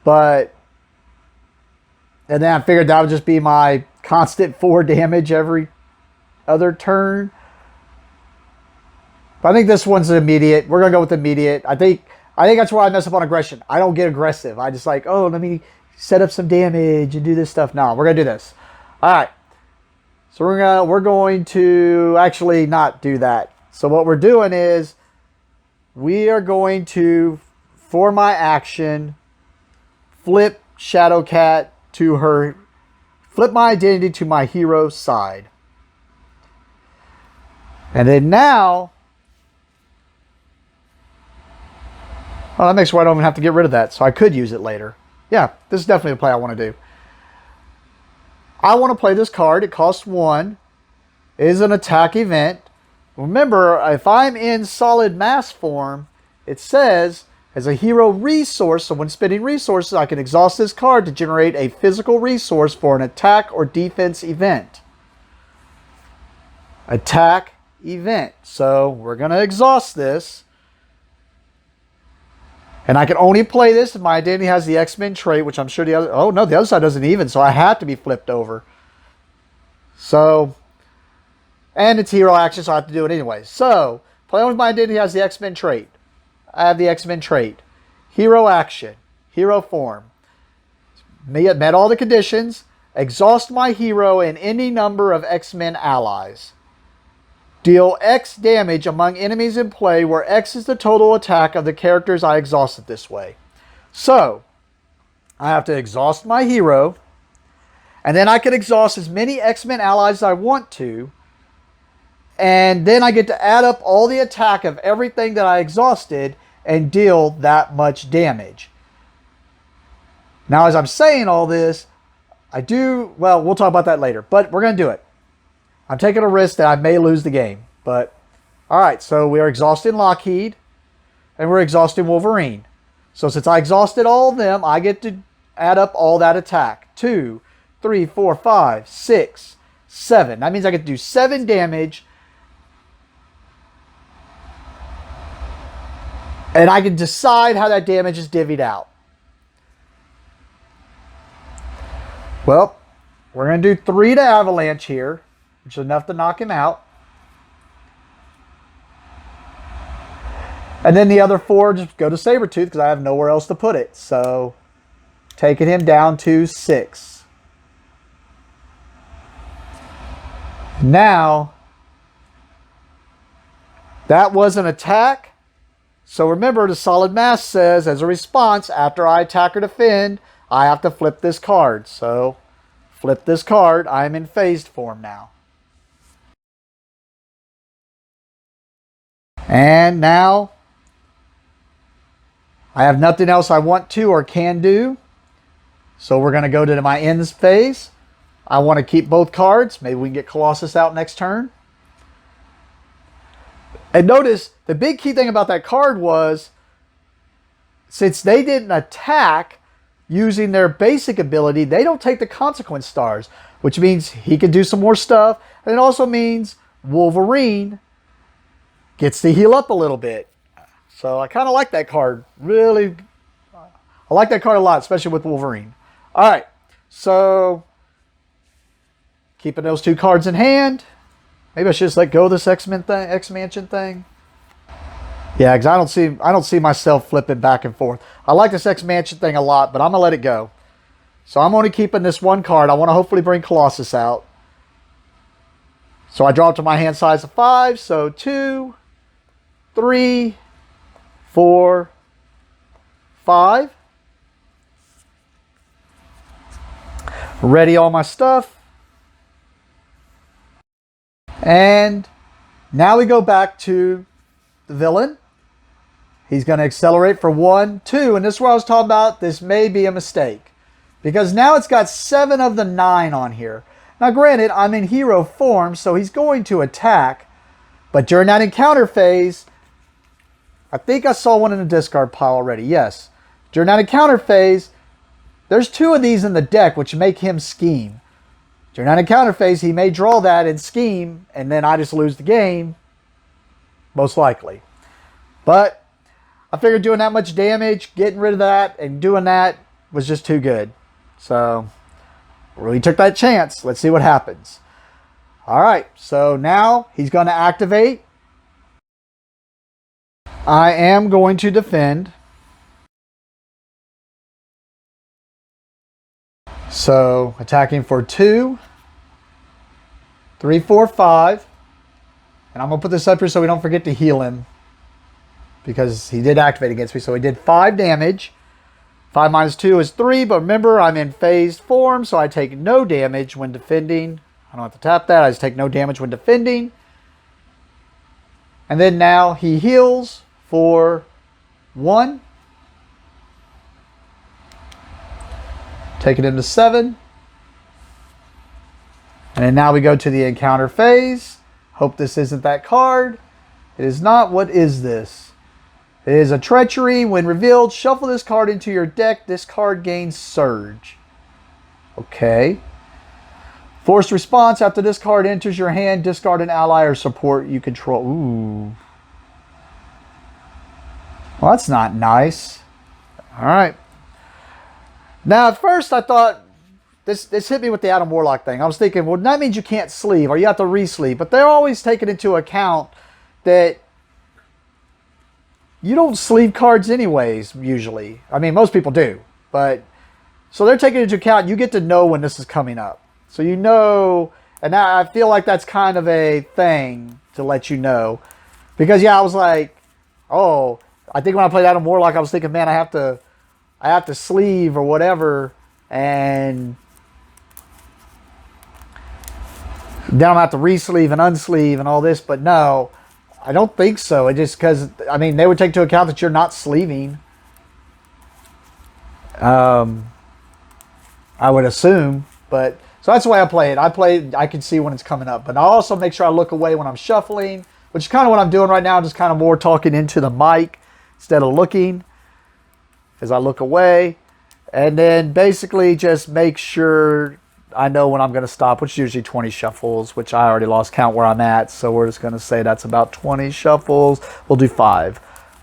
But, and then I figured that would just be my constant 4 damage every other turn. But I think this one's immediate. We're going to go with immediate. I think that's where I mess up on aggression. I don't get aggressive. I just like, oh, let me set up some damage and do this stuff. No, we're going to do this. All right. So we're going to actually not do that. So what we're doing is we are going to, for my action, flip Shadowcat to her, flip my identity to my hero side. And then now, well, that makes where I don't even have to get rid of that. So I could use it later. Yeah, this is definitely a play I want to do. I want to play this card. It costs 1. It is an attack event. Remember, if I'm in solid mass form, it says as a hero resource, so when spending resources, I can exhaust this card to generate a physical resource for an attack or defense event. Attack event. So we're going to exhaust this. And I can only play this if my identity has the X-Men trait, which I'm sure the other... Oh, no, the other side doesn't even, so I have to be flipped over. So... And it's hero action, so I have to do it anyway. So, play only if my identity has the X-Men trait. I have the X-Men trait. Hero action. Hero form. Met all the conditions. Exhaust my hero and any number of X-Men allies. Deal X damage among enemies in play, where X is the total attack of the characters I exhausted this way. So, I have to exhaust my hero, and then I can exhaust as many X-Men allies as I want to, and then I get to add up all the attack of everything that I exhausted and deal that much damage. Now, as I'm saying all this, well, we'll talk about that later, but we're going to do it. I'm taking a risk that I may lose the game. But, alright, so we are exhausting Lockheed. And we're exhausting Wolverine. So since I exhausted all of them, I get to add up all that attack. 2, 3, 4, 5, 6, 7. That means I get to do 7 damage. And I can decide how that damage is divvied out. Well, we're going to do 3 to Avalanche here, which is enough to knock him out. And then the other 4 just go to Sabretooth because I have nowhere else to put it. So, taking him down to 6. Now, that was an attack. So remember, the solid mass says, as a response, after I attack or defend, I have to flip this card. So, flip this card. I am in phased form now. And now, I have nothing else I want to or can do. So we're going to go to my ends phase. I want to keep both cards. Maybe we can get Colossus out next turn. And notice, the big key thing about that card was, since they didn't attack using their basic ability, they don't take the consequence stars, which means he can do some more stuff. And it also means Wolverine gets to heal up a little bit. So I kind of like that card. Really, I like that card a lot, especially with Wolverine. All right, so keeping those 2 cards in hand. Maybe I should just let go of this X-Mansion thing. Yeah, because I don't see myself flipping back and forth. I like this X-Mansion thing a lot, but I'm gonna let it go. So I'm only keeping this 1 card. I want to hopefully bring Colossus out. So I draw it to my hand size of 5. So 2, 3, 4, 5. Ready all my stuff. And now we go back to the villain. He's going to accelerate for 1, 2. And this is where I was talking about this may be a mistake. Because now it's got 7 of the 9 on here. Now granted, I'm in hero form, so he's going to attack. But during that encounter phase, I think I saw one in the discard pile already. Yes. During that encounter phase, there's 2 of these in the deck, which make him scheme. During that encounter phase, he may draw that and scheme, and then I just lose the game. Most likely. But I figured doing that much damage, getting rid of that, and doing that was just too good. So, really took that chance. Let's see what happens. All right, so now he's going to activate. I am going to defend. So, attacking for 2, 3, 4, 5. And I'm going to put this up here so we don't forget to heal him. Because he did activate against me. So he did 5 damage. 5 minus 2 is 3. But remember, I'm in phased form. So I take no damage when defending. I don't have to tap that. I just take no damage when defending. And then now he heals for 1. Take it into 7. And then now we go to the encounter phase. Hope this isn't that card. It is not. What is this? It is a treachery. When revealed, shuffle this card into your deck. This card gains Surge. Okay. Forced response. After this card enters your hand, discard an ally or support you control. Ooh. Well, that's not nice. All right. Now, at first, I thought this hit me with the Adam Warlock thing. I was thinking, well, that means you can't sleeve or you have to re-sleeve. But they're always taking into account that you don't sleeve cards anyways, usually. I mean, most people do. But so they're taking into account, you get to know when this is coming up. So you know, and now I feel like that's kind of a thing to let you know. Because, yeah, I was like, oh, I think when I played Adam Warlock, I was thinking, man, I have to sleeve or whatever. And then I'm going to have to re-sleeve and unsleeve and all this. But no, I don't think so. It just because, I mean, they would take into account that you're not sleeving. I would assume. But so that's the way I play it. I can see when it's coming up. But I also make sure I look away when I'm shuffling, which is kind of what I'm doing right now. Just kind of more talking into the mic instead of looking as I look away. And then basically just make sure I know when I'm going to stop, which is usually 20 shuffles, which I already lost count where I'm at. So we're just going to say that's about 20 shuffles. We'll do 5.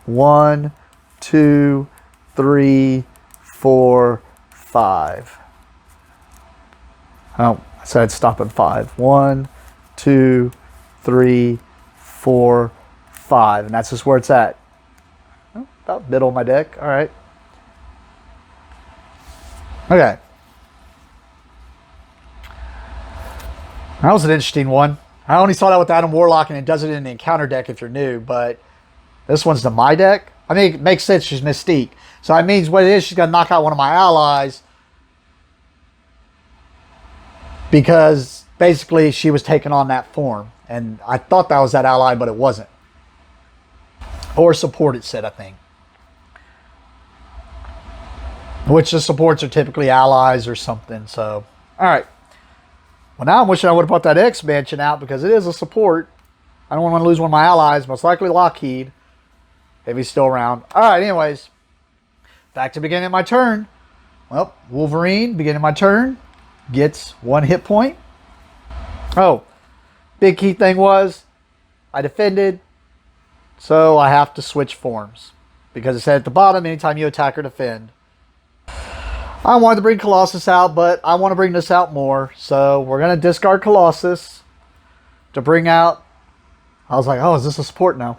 1, 2, 3, 4, 5. Oh, I said stop at 5. 1, 2, 3, 4, 5. And that's just where it's at. Oh, about middle of my deck. All right. Okay. That was an interesting one. I only saw that with Adam Warlock, and it does it in the encounter deck if you're new, but this one's to my deck. I mean, it makes sense. She's Mystique. So that means what it is, she's going to knock out one of my allies because basically she was taking on that form. And I thought that was that ally, but it wasn't. Or support, it said, I think. Which the supports are typically allies or something. So, all right. Well, now I'm wishing I would have brought that X-Mansion out because it is a support. I don't want to lose one of my allies, most likely Lockheed, if he's still around. Alright, anyways. Back to the beginning of my turn. Well, Wolverine, beginning of my turn, gets 1 hit point. Oh, big key thing was, I defended, so I have to switch forms. Because it said at the bottom, anytime you attack or defend. I wanted to bring Colossus out, but I want to bring this out more. So we're going to discard Colossus to bring out... I was like, oh, is this a support now?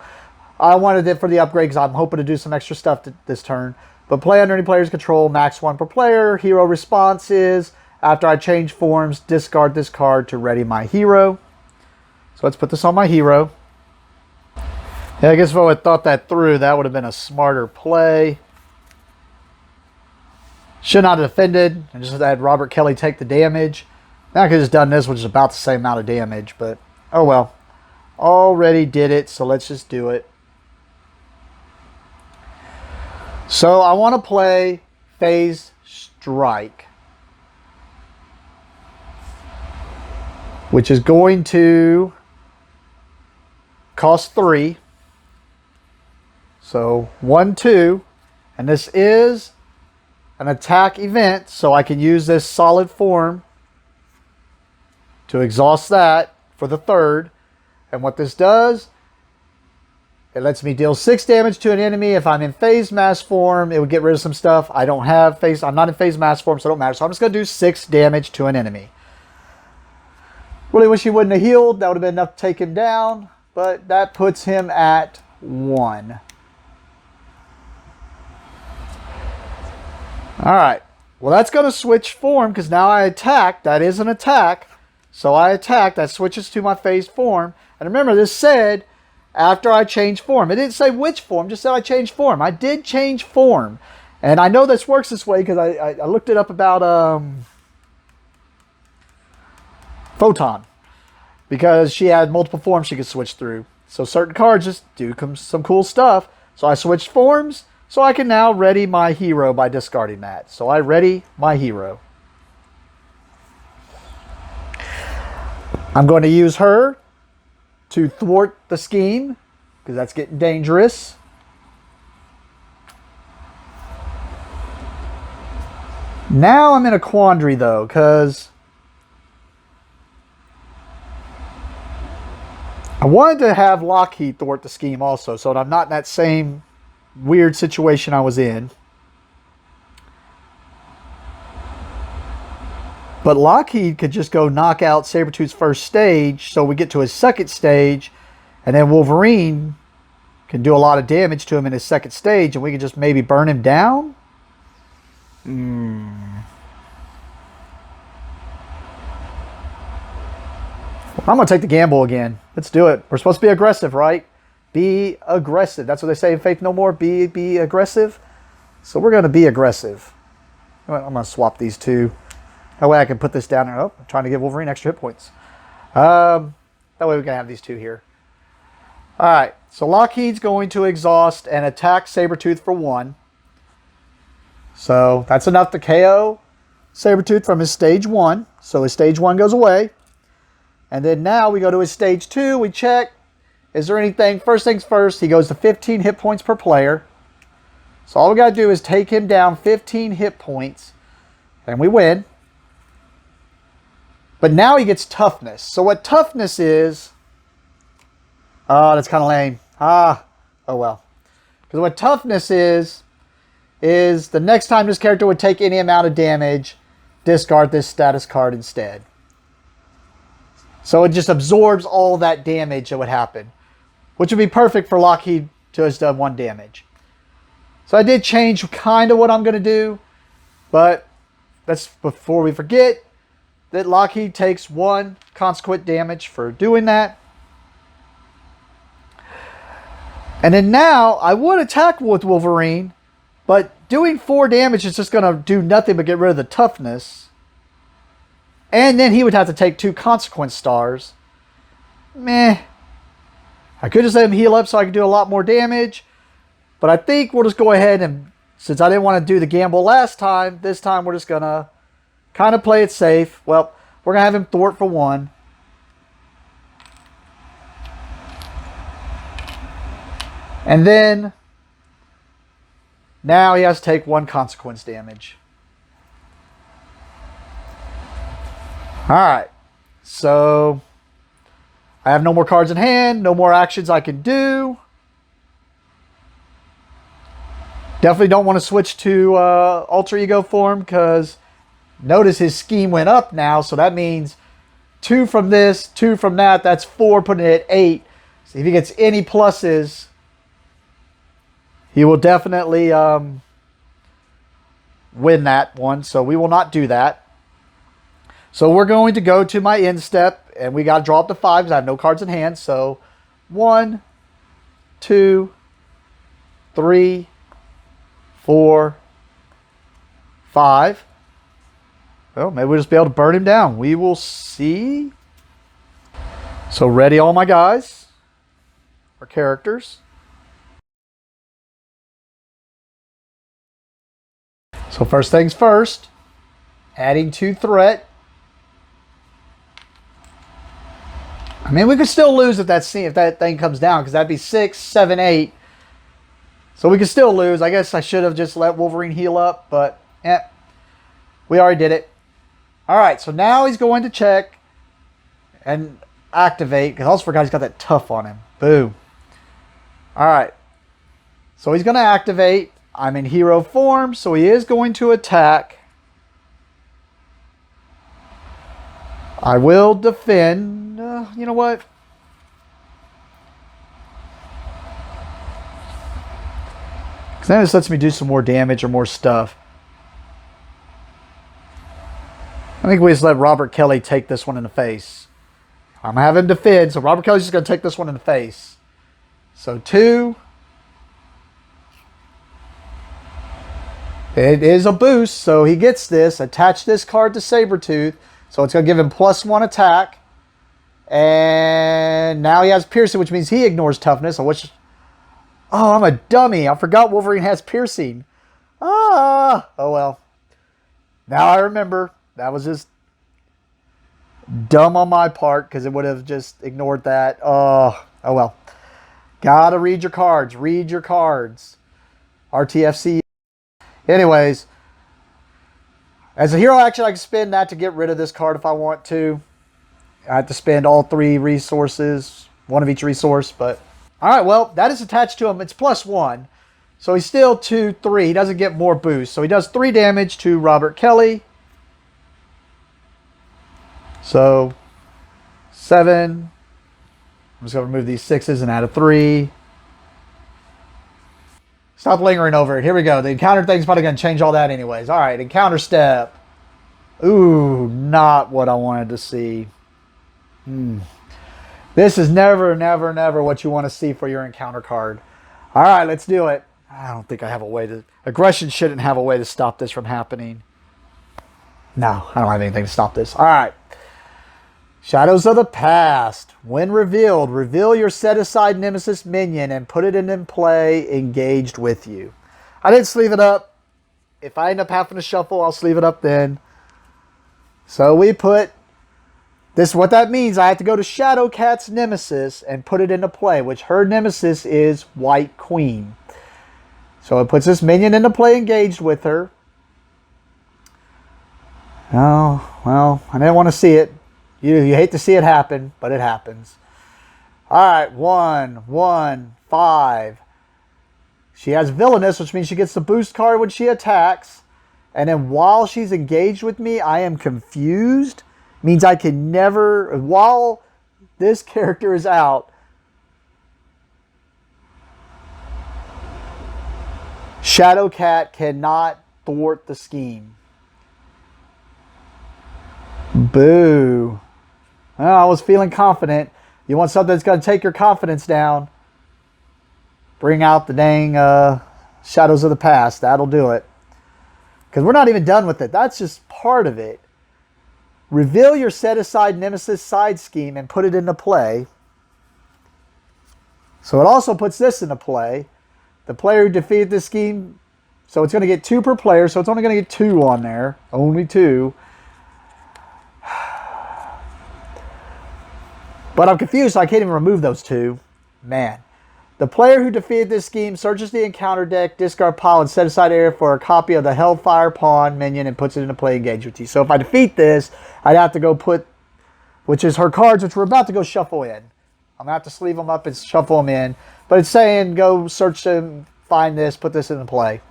I wanted it for the upgrade because I'm hoping to do some extra stuff this turn. But play under any player's control, max 1 per player. Hero response is, after I change forms, discard this card to ready my hero. So let's put this on my hero. Yeah, I guess if I had thought that through, that would have been a smarter play. Should not have defended and just had Robert Kelly take the damage. Now I could have just done this, which is about the same amount of damage, but oh well. Already did it, so let's just do it. So I want to play Phase Strike, which is going to cost 3. So 1, 2, and this is an attack event, so I can use this solid form to exhaust that for the 3rd. And what this does, it lets me deal 6 damage to an enemy. If I'm in phase mass form, it would get rid of some stuff. I'm not in phase mass form, so it don't matter. So I'm just going to do 6 damage to an enemy. Really wish he wouldn't have healed. That would have been enough to take him down. But that puts him at 1. Alright. Well, that's going to switch form because now I attack. That is an attack. So I attack. That switches to my phase form. And remember, this said after I change form. It didn't say which form. Just said I changed form. I did change form. And I know this works this way because I looked it up about Photon. Because she had multiple forms she could switch through. So certain cards just do some cool stuff. So I switched forms. So I can now ready my hero by discarding that. So I ready my hero. I'm going to use her to thwart the scheme, because that's getting dangerous. Now I'm in a quandary, though, because I wanted to have Lockheed thwart the scheme also, so that I'm not in that same weird situation I was in. But Lockheed could just go knock out Sabretooth's first stage, so we get to his second stage, and then Wolverine can do a lot of damage to him in his second stage, and we can just maybe burn him down? I'm going to take the gamble again. Let's do it. We're supposed to be aggressive, right? Be aggressive. That's what they say in Faith No More. Be aggressive. So we're going to be aggressive. I'm going to swap these two. That way I can put this down there. Oh, I'm trying to give Wolverine extra hit points. That way we can have these two here. Alright, so Lockheed's going to exhaust and attack Sabretooth for 1. So that's enough to KO Sabretooth from his stage 1. So his stage 1 goes away. And then now we go to his stage 2. We check. Is there anything? First things first, he goes to 15 hit points per player. So all we got to do is take him down 15 hit points. And we win. But now he gets toughness. So what toughness is... Oh, that's kind of lame. Oh well. Because what toughness is the next time this character would take any amount of damage, discard this status card instead. So it just absorbs all that damage that would happen. Which would be perfect for Lockheed to have done 1 damage. So I did change kind of what I'm going to do. But that's before we forget that Lockheed takes 1 consequent damage for doing that. And then now, I would attack with Wolverine, but doing 4 damage is just going to do nothing but get rid of the toughness. And then he would have to take 2 consequence stars. Meh. I could just let him heal up so I could do a lot more damage. But I think we'll just go ahead and, since I didn't want to do the gamble last time, this time we're just going to kind of play it safe. Well, we're going to have him thwart for 1. And then now he has to take 1 consequence damage. Alright. So I have no more cards in hand, no more actions I can do. Definitely don't want to switch to alter ego form, because notice his scheme went up now, so that means 2 from this, 2 from that, that's 4, putting it at 8. So if he gets any pluses, he will definitely win that one, so we will not do that. So we're going to go to my end step, and we got to draw up to 5 because I have no cards in hand. So 1, 2, 3, 4, 5. Well, maybe we'll just be able to burn him down. We will see. So ready, all my guys. Our characters. So first things first. Adding 2 threat. I mean, we could still lose if that thing comes down, because that'd be 6, 7, 8. So we could still lose. I guess I should have just let Wolverine heal up, but we already did it. All right, so now he's going to check and activate, because I also forgot he's got that tough on him. Boom. All right. So he's going to activate. I'm in hero form, so he is going to attack. I will defend. You know what? Because then this lets me do some more damage or more stuff. I think we just let Robert Kelly take this one in the face. I'm going to have him defend, so Robert Kelly's just going to take this one in the face. So 2. It is a boost, so he gets this. Attach this card to Sabretooth. So it's going to give him +1 attack. And now he has piercing, which means he ignores toughness. Oh, I'm a dummy. I forgot Wolverine has piercing. Oh well. Now I remember. That was just dumb on my part, because it would have just ignored that. Oh well. Gotta read your cards. Read your cards. RTFC. Anyways. As a hero action, I can spend that to get rid of this card if I want to. I have to spend all 3 resources, 1 of each resource, but all right, well, that is attached to him. It's +1, so he's still 2, 3. He doesn't get more boost, so he does 3 damage to Robert Kelly. So 7. I'm just going to remove these 6s and add a 3. Stop lingering over it. Here we go. The encounter thing's probably going to change all that anyways. All right, encounter step. Ooh, not what I wanted to see. This is never, never, never what you want to see for your encounter card. All right, let's do it. I don't think I have a way to... Aggression shouldn't have a way to stop this from happening. No, I don't have anything to stop this. All right. Shadows of the Past. When revealed, reveal your set-aside Nemesis minion and put it in play engaged with you. I didn't sleeve it up. If I end up having to shuffle, I'll sleeve it up then. So we put... This, what that means, I have to go to Shadowcat's Nemesis and put it into play, which her Nemesis is White Queen. So it puts this minion into play engaged with her. Oh, well, I didn't want to see it. You hate to see it happen, but it happens. All right, 1, 1, 5. She has Villainous, which means she gets the boost card when she attacks. And then while she's engaged with me, I am confused. Means I can never, while this character is out, Shadowcat cannot thwart the scheme. Boo. Well, I was feeling confident. You want something that's going to take your confidence down? Bring out the dang Shadows of the Past. That'll do it. Because we're not even done with it. That's just part of it. Reveal your set-aside Nemesis side scheme and put it into play. So it also puts this into play. The player who defeated this scheme, so it's going to get 2 per player, so it's only going to get 2 on there. Only 2. But I'm confused, so I can't even remove those 2. Man. The player who defeated this scheme searches the encounter deck, discard pile, and set aside area for a copy of the Hellfire Pawn minion and puts it into play, engage with you. So if I defeat this, I'd have to go put, which is her cards, which we're about to go shuffle in. I'm going to have to sleeve them up and shuffle them in. But it's saying go search them, find this, put this into play.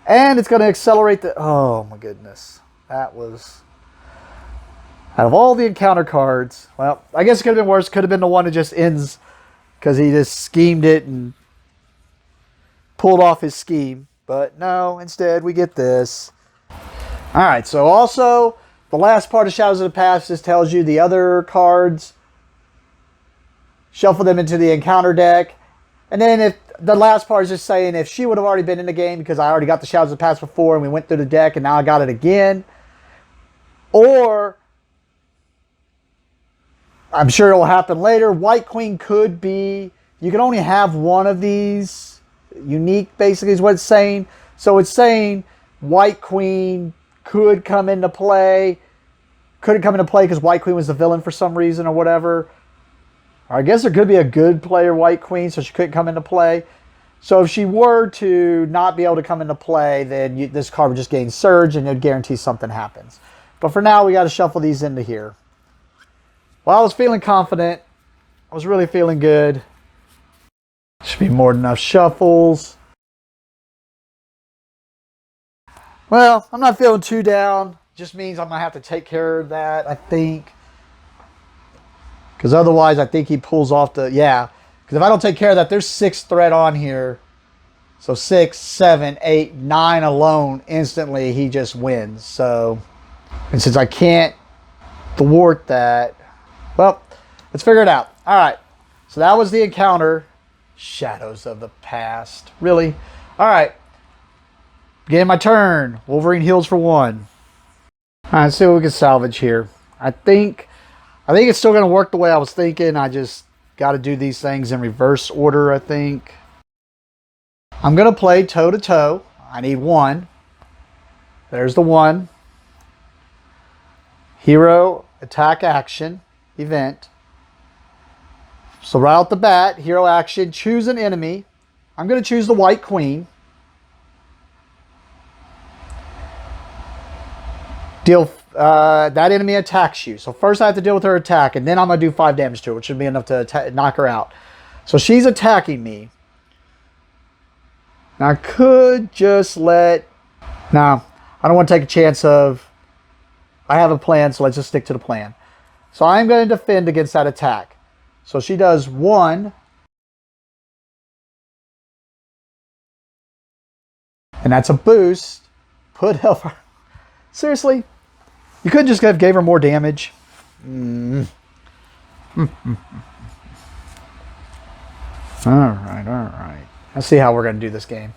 And it's going to accelerate the... Oh, my goodness. That was... Out of all the encounter cards... Well, I guess it could have been worse. Could have been the one that just ends because he just schemed it and pulled off his scheme. But no, instead we get this. Alright, so also... The last part of Shadows of the Past just tells you the other cards. Shuffle them into the encounter deck. And then if the last part is just saying if she would have already been in the game because I already got the Shadows of the Past before and we went through the deck and now I got it again. Or, I'm sure it will happen later, White Queen could be, you can only have one of these. Unique basically is what it's saying. So it's saying White Queen could come into play. Couldn't come into play because White Queen was the villain for some reason or whatever. Or I guess there could be a good player White Queen, so she couldn't come into play. So if she were to not be able to come into play, then this card would just gain Surge and it would guarantee something happens. But for now, we got to shuffle these into here. Well, I was feeling confident. I was really feeling good. Should be more than enough shuffles. Well, I'm not feeling too down. Just means I'm going to have to take care of that, I think. Because otherwise, I think he pulls off the... Yeah. Because if I don't take care of that, there's 6 threat on here. So 6, 7, 8, 9 alone. Instantly, he just wins. So... And since I can't thwart that... Well, let's figure it out. Alright. So that was the encounter. Shadows of the Past. Really? Alright. Beginning my turn. Wolverine heals for 1. Alright, let's see what we can salvage here. I think it's still going to work the way I was thinking. I just got to do these things in reverse order, I think. I'm going to play toe-to-toe. I need 1. There's the 1. Hero, attack, action, event. So right off the bat, hero action, choose an enemy. I'm going to choose the White Queen. Deal... that enemy attacks you. So first I have to deal with her attack, and then I'm going to do 5 damage to her, which should be enough to knock her out. So she's attacking me. Now I could just let... Now, I don't want to take a chance of... I have a plan, so let's just stick to the plan. So I'm going to defend against that attack. So she does 1. And that's a boost. Put Hellfire... Seriously? You could just have gave her more damage. Alright. Let's see how we're going to do this game.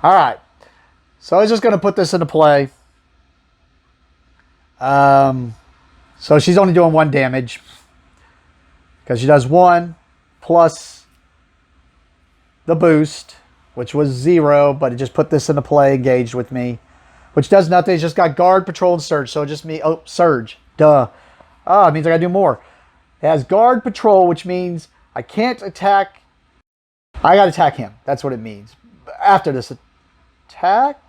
Alright. So I was just going to put this into play. So she's only doing 1 damage. Because she does 1 plus the boost, which was 0, but it just put this into play, engaged with me. Which does nothing. It's just got guard, patrol, and surge. So it just me. Oh, surge. Duh. Oh, it means I gotta do more. It has guard, patrol, which means I can't attack. I gotta attack him. That's what it means. After this attack,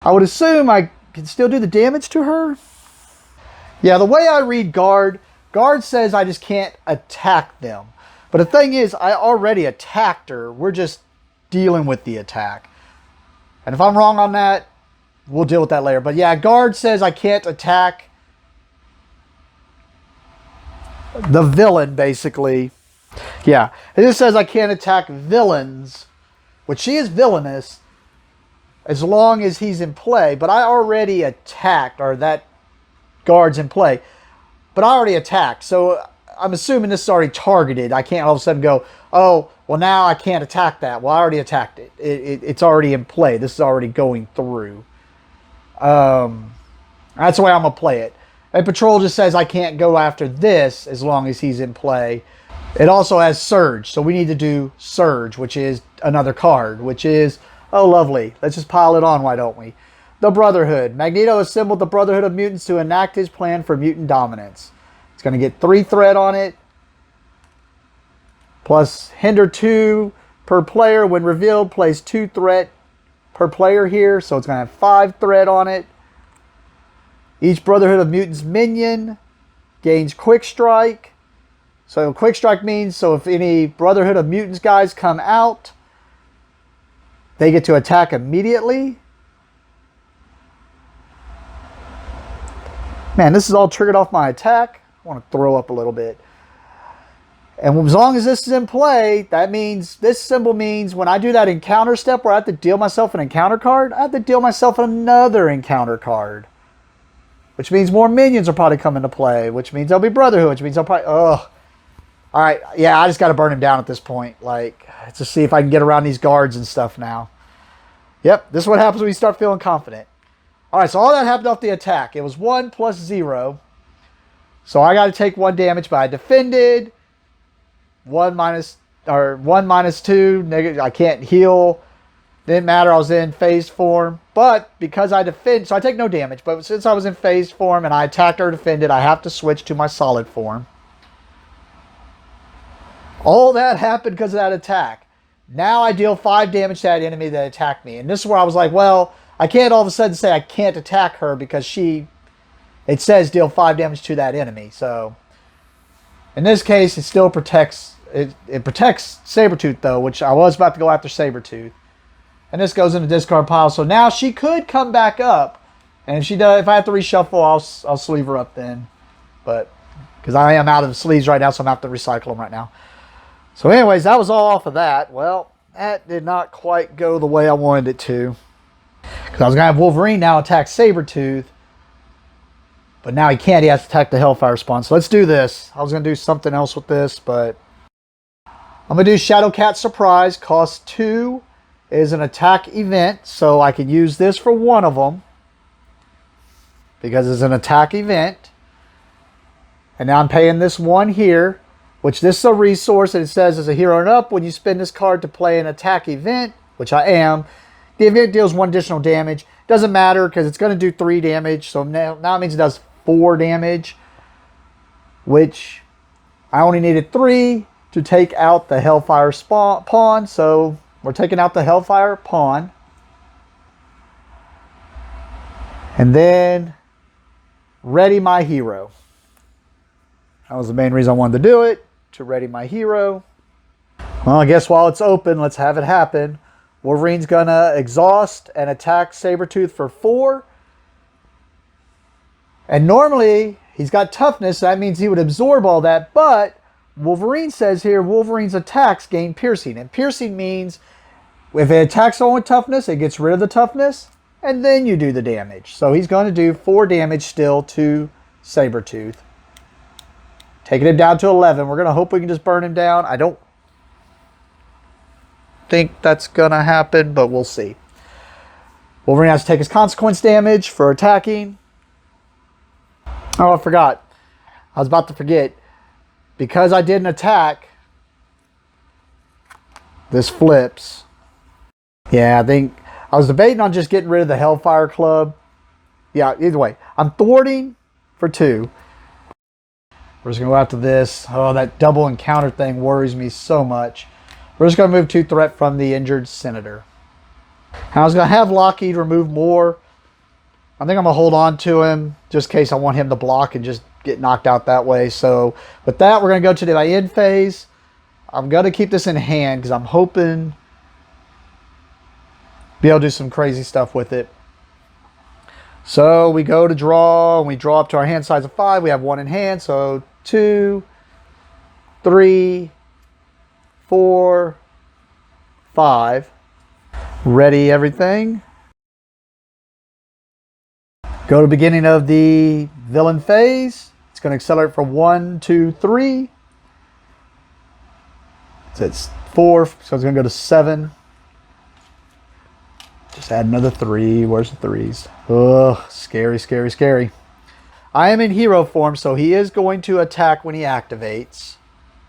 I would assume I can still do the damage to her. Yeah, the way I read guard says I just can't attack them. But the thing is, I already attacked her. We're just dealing with the attack. And if I'm wrong on that, we'll deal with that later. But yeah, guard says I can't attack the villain, basically. Yeah, it just says I can't attack villains, which she is villainous, as long as he's in play. But I already attacked, or that guard's in play. But I already attacked, so I'm assuming this is already targeted. I can't all of a sudden go, oh, well now I can't attack that. Well, I already attacked it. It's already in play. This is already going through. That's the way I'm going to play it. And Patrol just says I can't go after this as long as he's in play. It also has Surge, so we need to do Surge, which is another card, which is, oh lovely, let's just pile it on, why don't we? The Brotherhood. Magneto assembled the Brotherhood of Mutants to enact his plan for mutant dominance. It's going to get 3 threat on it. Plus hinder 2 per player. When revealed, plays 2 threat per player here. So it's going to have 5 threat on it. Each Brotherhood of Mutants minion gains Quick Strike. So Quick Strike means, so if any Brotherhood of Mutants guys come out, they get to attack immediately. Man, this is all triggered off my attack. I want to throw up a little bit. And as long as this is in play, that means, this symbol means when I do that encounter step where I have to deal myself an encounter card, I have to deal myself another encounter card. Which means more minions will probably come into play. Which means there'll be Brotherhood. Which means I'll probably, Alright, yeah, I just got to burn him down at this point. Like, to see if I can get around these guards and stuff now. Yep, this is what happens when you start feeling confident. Alright, so all that happened off the attack. It was 1 plus 0. So I got to take 1 damage, but I defended. 1 minus 2. Negative, I can't heal. Didn't matter, I was in phased form. But because I defend, so I take no damage. But since I was in phased form and I attacked or defended, I have to switch to my solid form. All that happened because of that attack. Now I deal 5 damage to that enemy that attacked me. And this is where I was like, well, I can't all of a sudden say I can't attack her because it says deal 5 damage to that enemy. So in this case, it still protects, it protects Sabretooth though, which I was about to go after Sabretooth. And this goes in the discard pile. So now she could come back up. And if she does, if I have to reshuffle, I'll sleeve her up then. But because I am out of the sleeves right now, so I'm going to have to recycle them right now. So anyways, that was all off of that. Well, that did not quite go the way I wanted it to. Because I was going to have Wolverine now attack Sabretooth. But now he can't. He has to attack the Hellfire spawn. So let's do this. I was going to do something else with this, but I'm going to do Shadowcat Surprise. Cost 2 is an attack event. So I can use this for one of them. Because it's an attack event. And now I'm paying this 1 here. Which this is a resource, and it says as a hero and up, when you spend this card to play an attack event, which I am, the event deals 1 additional damage. Doesn't matter because it's going to do 3 damage. So now it means it does 4 damage. Which I only needed 3 to take out the Hellfire pawn. So we're taking out the Hellfire pawn. And then ready my hero. That was the main reason I wanted to do it. To ready my hero. Well, I guess while it's open, let's have it happen. Wolverine's gonna exhaust and attack Sabretooth for 4. And normally, he's got toughness, so that means he would absorb all that, but Wolverine says here, Wolverine's attacks gain piercing. And piercing means, if it attacks someone with toughness, it gets rid of the toughness, and then you do the damage. So he's gonna do 4 damage still to Sabretooth. Taking him down to 11. We're going to hope we can just burn him down. I don't think that's going to happen, but we'll see. Wolverine has to take his consequence damage for attacking. Oh, I forgot. I was about to forget. Because I did an attack, this flips. Yeah, I think I was debating on just getting rid of the Hellfire Club. Yeah, either way. I'm thwarting for 2. We're just going to go after this. Oh, that double encounter thing worries me so much. We're just going to move 2 threat from the injured Senator. I was going to have Lockheed remove more. I think I'm going to hold on to him just in case I want him to block and just get knocked out that way. So with that, we're going to go to my end phase. I'm going to keep this in hand because I'm hoping to be able to do some crazy stuff with it. So we go to draw, and we draw up to our hand size of 5. We have 1 in hand, so 2, 3, 4, 5. Ready everything. Go to beginning of the villain phase. It's going to accelerate from 1, 2, 3. So it's 4, so it's going to go to 7. Just add another 3. Where's the 3s? Ugh, scary, scary, scary. I am in hero form, so he is going to attack when he activates.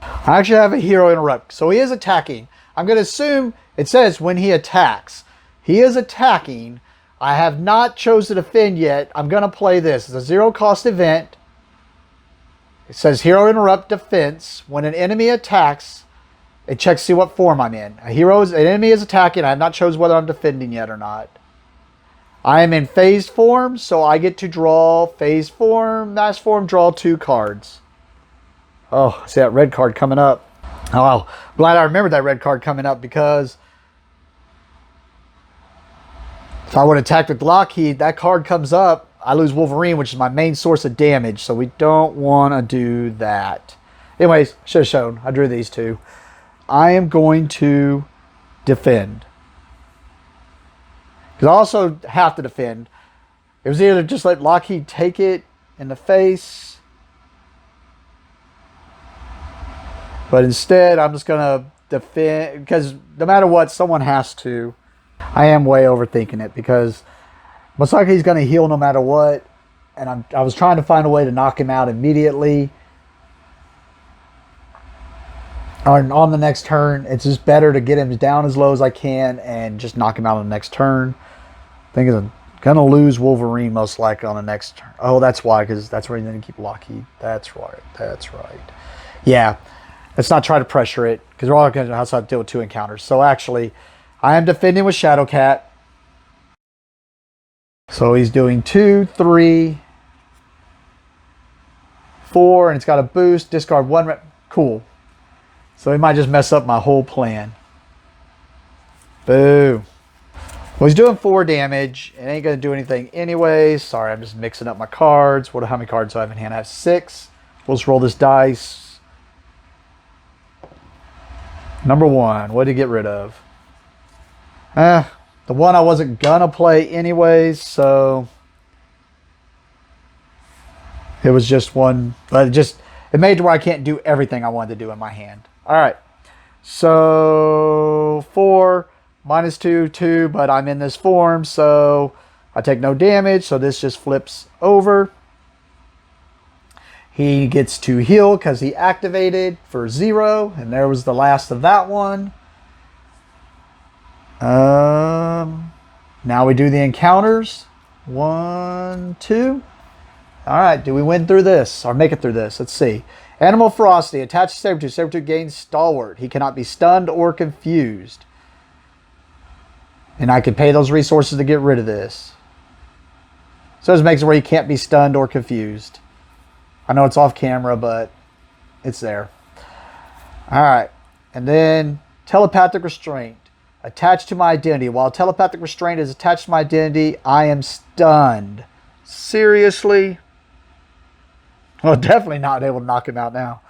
I actually have a hero interrupt, so he is attacking. I'm going to assume it says when he attacks. He is attacking. I have not chosen to defend yet. I'm going to play this. It's a 0 cost event. It says hero interrupt defense. When an enemy attacks, It checks to see what form I'm in. An enemy is attacking. I have not chosen whether I'm defending yet or not. I am in phased form, so I get to draw phased form, mass form, draw 2 cards. Oh, I see that red card coming up. Oh, well, glad I remembered that red card coming up, because if I would attack with Lockheed, that card comes up, I lose Wolverine, which is my main source of damage, so we don't want to do that. Anyways, should have shown. I drew these 2. I am going to defend. Because I also have to defend. It was either just let Lockheed take it in the face, but instead I'm just going to defend, because no matter what, someone has to. I am way overthinking it, because most likely he's going to heal no matter what, and I was trying to find a way to knock him out immediately. On the next turn, it's just better to get him down as low as I can and just knock him out on the next turn. I think I'm going to lose Wolverine most likely on the next turn. Oh, that's why, because that's where you need to keep Lockheed. That's right. That's right. Yeah, let's not try to pressure it, because we're all going to have to deal with 2 encounters. So actually, I am defending with Shadowcat. So he's doing 2, 3, 4, and it's got a boost. Discard 1. Cool. So he might just mess up my whole plan. Boo. Well, he's doing 4 damage. It ain't going to do anything anyways. Sorry, I'm just mixing up my cards. How many cards do I have in hand? I have 6. We'll just roll this dice. Number 1. What did he get rid of? The one I wasn't going to play anyways, so it was just one. But it made it where I can't do everything I wanted to do in my hand. All right. So 4 minus 2, 2, but I'm in this form, so I take no damage. So this just flips over. He gets to heal because he activated for 0, and there was the last of that one. Now we do the encounters. 1, 2. All right, do we win through this or make it through this? Let's see. Animal Ferocity. Attached to Sabretooth. Sabretooth gains Stalwart. He cannot be stunned or confused. And I can pay those resources to get rid of this. So this makes it where he can't be stunned or confused. I know it's off camera, but it's there. All right. And then Telepathic Restraint. Attached to my identity. While Telepathic Restraint is attached to my identity, I am stunned. Seriously? Well, definitely not able to knock him out now.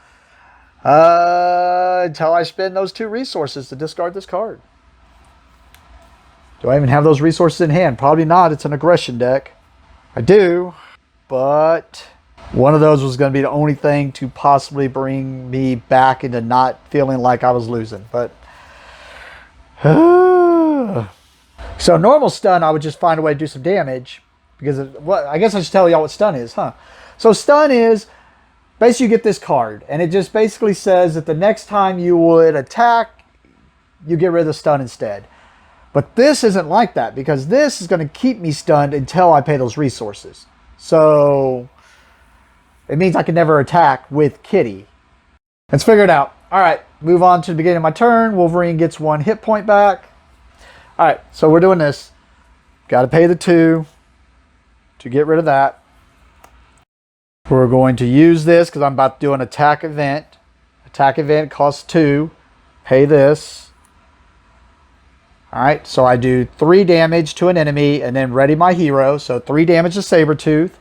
Until I spend those 2 resources to discard this card. Do I even have those resources in hand? Probably not. It's an aggression deck. I do, but one of those was going to be the only thing to possibly bring me back into not feeling like I was losing. But so normal stun, I would just find a way to do some damage, because I guess I should tell y'all what stun is, huh? So stun is basically you get this card, and it just basically says that the next time you would attack, you get rid of the stun instead. But this isn't like that, because this is going to keep me stunned until I pay those resources. So it means I can never attack with Kitty. Let's figure it out. All right, move on to the beginning of my turn. Wolverine gets 1 hit point back. All right, so we're doing this. Got to pay the 2 to get rid of that. We're going to use this because I'm about to do an attack event. Attack event costs 2. Pay this. All right, so I do 3 damage to an enemy and then ready my hero. So 3 damage to Sabretooth.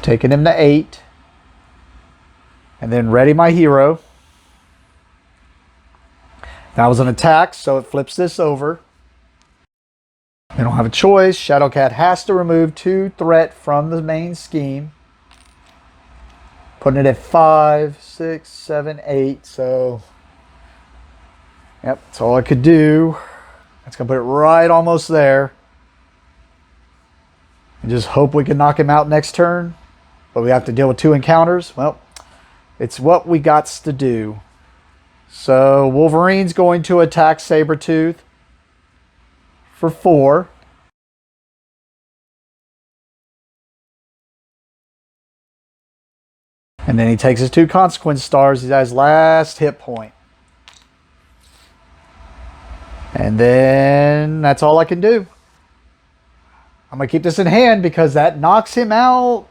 Taking him to 8. And then ready my hero. That was an attack, so it flips this over. I don't have a choice. Shadowcat has to remove 2 threat from the main scheme. Putting it at 5, 6, 7, 8. So, yep, that's all I could do. That's going to put it right almost there. And just hope we can knock him out next turn. But we have to deal with 2 encounters. Well, it's what we got to do. So Wolverine's going to attack Sabretooth for 4. And then he takes his 2 consequence stars. He's at his last hit point. And then that's all I can do. I'm going to keep this in hand because that knocks him out.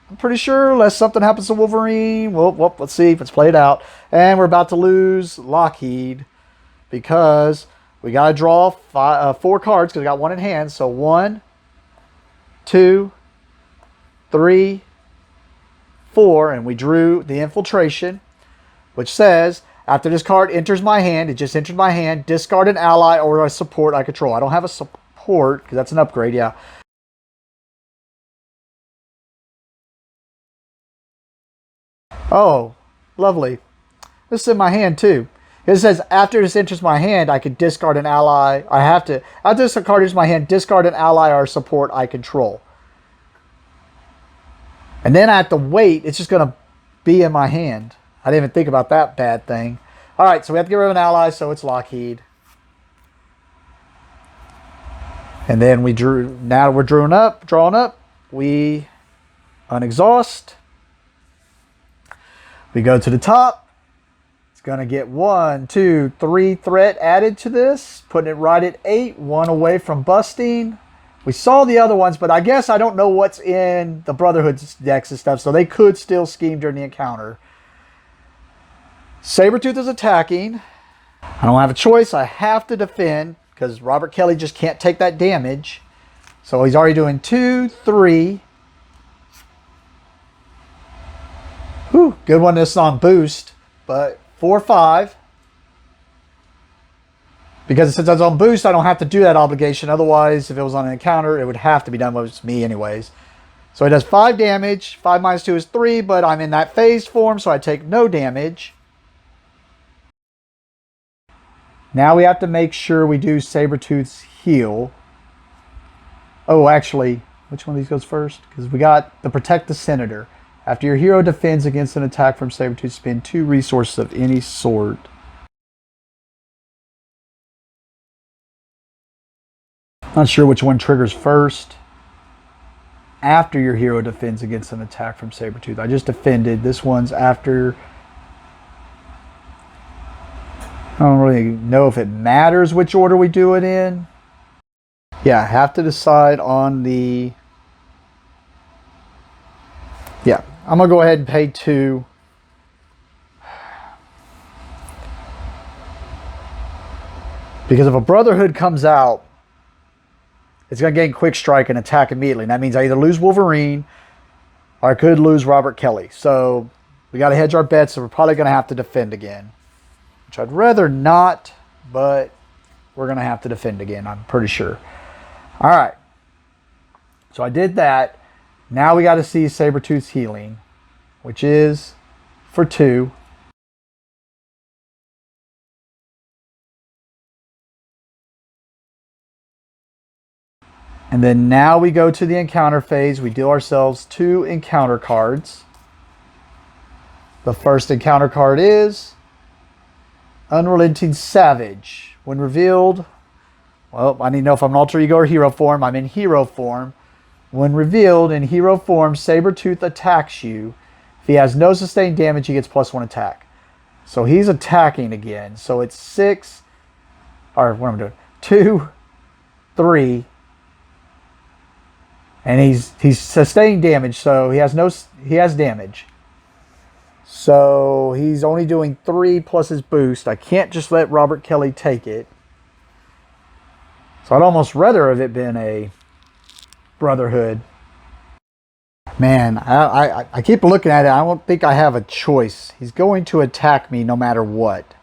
I'm pretty sure, unless something happens to Wolverine. Well, let's see. Let's play it out. And we're about to lose Lockheed because we got to draw 4 cards because we got 1 in hand. So 1, 2, 3, 4. And we drew the Infiltration, which says, after this card enters my hand, it just entered my hand, discard an ally or a support I control. I don't have a support because that's an upgrade, yeah. Oh, lovely. This is in my hand too. It says after this enters my hand, I can discard an ally. After this card enters my hand, discard an ally or support I control. And then I have to wait. It's just going to be in my hand. I didn't even think about that bad thing. All right, so we have to get rid of an ally, so it's Lockheed. And then we drew. Now we're drawing up. We unexhaust. We go to the top. It's going to get 1, 2, 3 threat added to this, putting it right at 8, 1 away from busting. We saw the other ones, but I guess I don't know what's in the Brotherhood's decks and stuff, so they could still scheme during the encounter. Sabretooth is attacking. I don't have a choice. I have to defend because Robert Kelly just can't take that damage. So he's already doing 2, 3. Whew, good one. This is on boost, but 4, 5. Because since it's on boost, I don't have to do that obligation. Otherwise, if it was on an encounter, it would have to be done with me anyways. So he does 5 damage. 5 minus 2 is 3, but I'm in that phased form, so I take no damage. Now we have to make sure we do Sabretooth's heal. Oh, actually, which one of these goes first? Because we got the Protect the Senator. After your hero defends against an attack from Sabretooth, spend 2 resources of any sort. Not sure which one triggers first. After your hero defends against an attack from Sabretooth. I just defended. This one's after. I don't really know if it matters which order we do it in. Yeah, I have to decide on the... Yeah, I'm going to go ahead and pay 2. Because if a Brotherhood comes out, it's going to gain Quick Strike and attack immediately. And that means I either lose Wolverine or I could lose Robert Kelly. So we got to hedge our bets, so we're probably going to have to defend again. Which I'd rather not, but we're going to have to defend again, I'm pretty sure. All right. So I did that. Now we got to see Sabretooth's healing, which is for 2. And then now we go to the encounter phase. We deal ourselves 2 encounter cards. The first encounter card is Unrelenting Savage. When revealed, well, I need to know if I'm an alter ego or hero form. I'm in hero form. When revealed in hero form, Sabretooth attacks you. If he has no sustained damage, he gets +1 attack. So he's attacking again. So it's 6, or what am I doing? 2, 3, and he's sustained damage. So he has damage. So he's only doing 3 plus his boost. I can't just let Robert Kelly take it. So I'd almost rather have it been a Brotherhood. Man, I keep looking at it. I don't think I have a choice. He's going to attack me no matter what.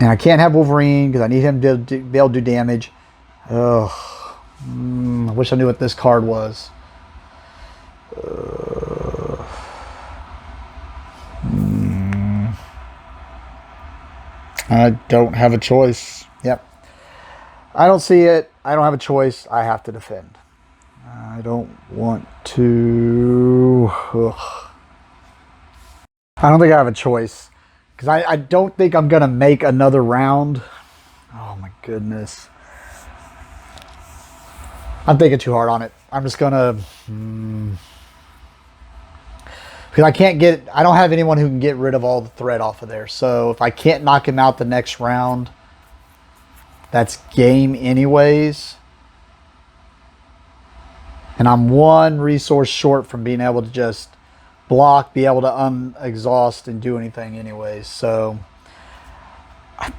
And I can't have Wolverine because I need him to be able to do damage. Ugh. I wish I knew what this card was. I don't have a choice. Yep. I don't see it. I don't have a choice. I have to defend. I don't want to... Ugh. I don't think I have a choice. Because I don't think I'm going to make another round. Oh my goodness. I'm thinking too hard on it. I'm just gonna... because I don't have anyone who can get rid of all the threat off of there. So if I can't knock him out the next round, that's game anyways. And I'm one resource short from being able to just block, be able to unexhaust, and do anything anyways. So I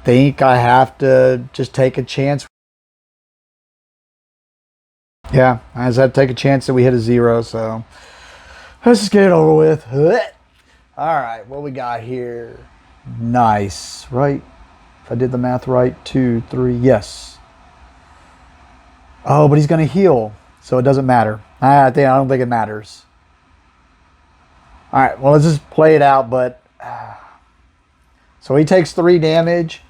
think I have to just take a chance. Yeah, I just have to take a chance that we hit a 0. So let's just get it over with. All right, what we got here? Nice, right? If I did the math right, 2, 3, yes. Oh, but he's going to heal, so it doesn't matter. I don't think it matters. All right, well, let's just play it out, but... so he takes 3 damage,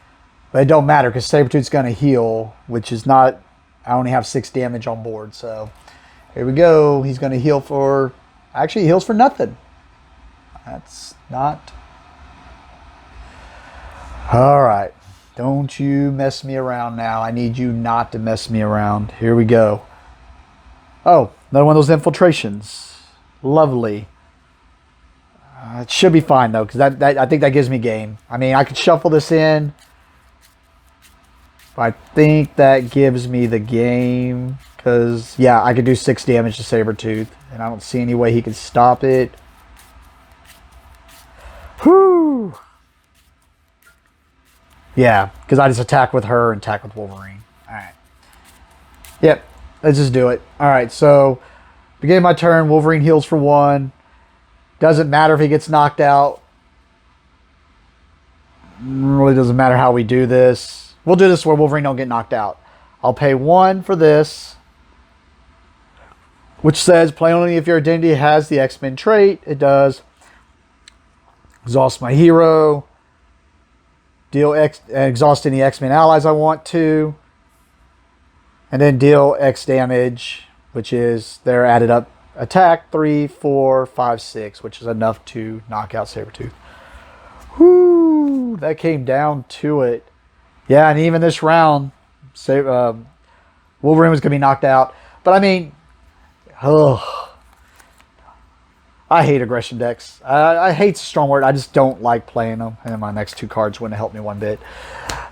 but it don't matter because Sabretooth's going to heal, which is not... I only have 6 damage on board, so... Here we go. He's going to heal for... Actually, he heals for nothing. That's not... All right. Don't you mess me around now. I need you not to mess me around. Here we go. Oh, another one of those infiltrations. Lovely. It should be fine, though, because I think that gives me game. I mean, I could shuffle this in. But I think that gives me the game. Because, yeah, I could do 6 damage to Sabretooth. And I don't see any way he can stop it. Whew. Yeah, because I just attack with her and attack with Wolverine. Alright. Yep, let's just do it. Alright, so beginning of my turn, Wolverine heals for 1. Doesn't matter if he gets knocked out. Really doesn't matter how we do this. We'll do this where Wolverine don't get knocked out. I'll pay 1 for this, which says play only if your identity has the X-Men trait. It does. Exhaust my hero. Exhaust any X-Men allies I want to. And then deal X damage, which is their added up attack 3, 4, 5, 6, which is enough to knock out Sabretooth. Whoo! That came down to it. Yeah, and even this round, Wolverine was going to be knocked out. But I mean, I hate aggression decks. I hate strong word. I just don't like playing them. And my next 2 cards wouldn't help me one bit.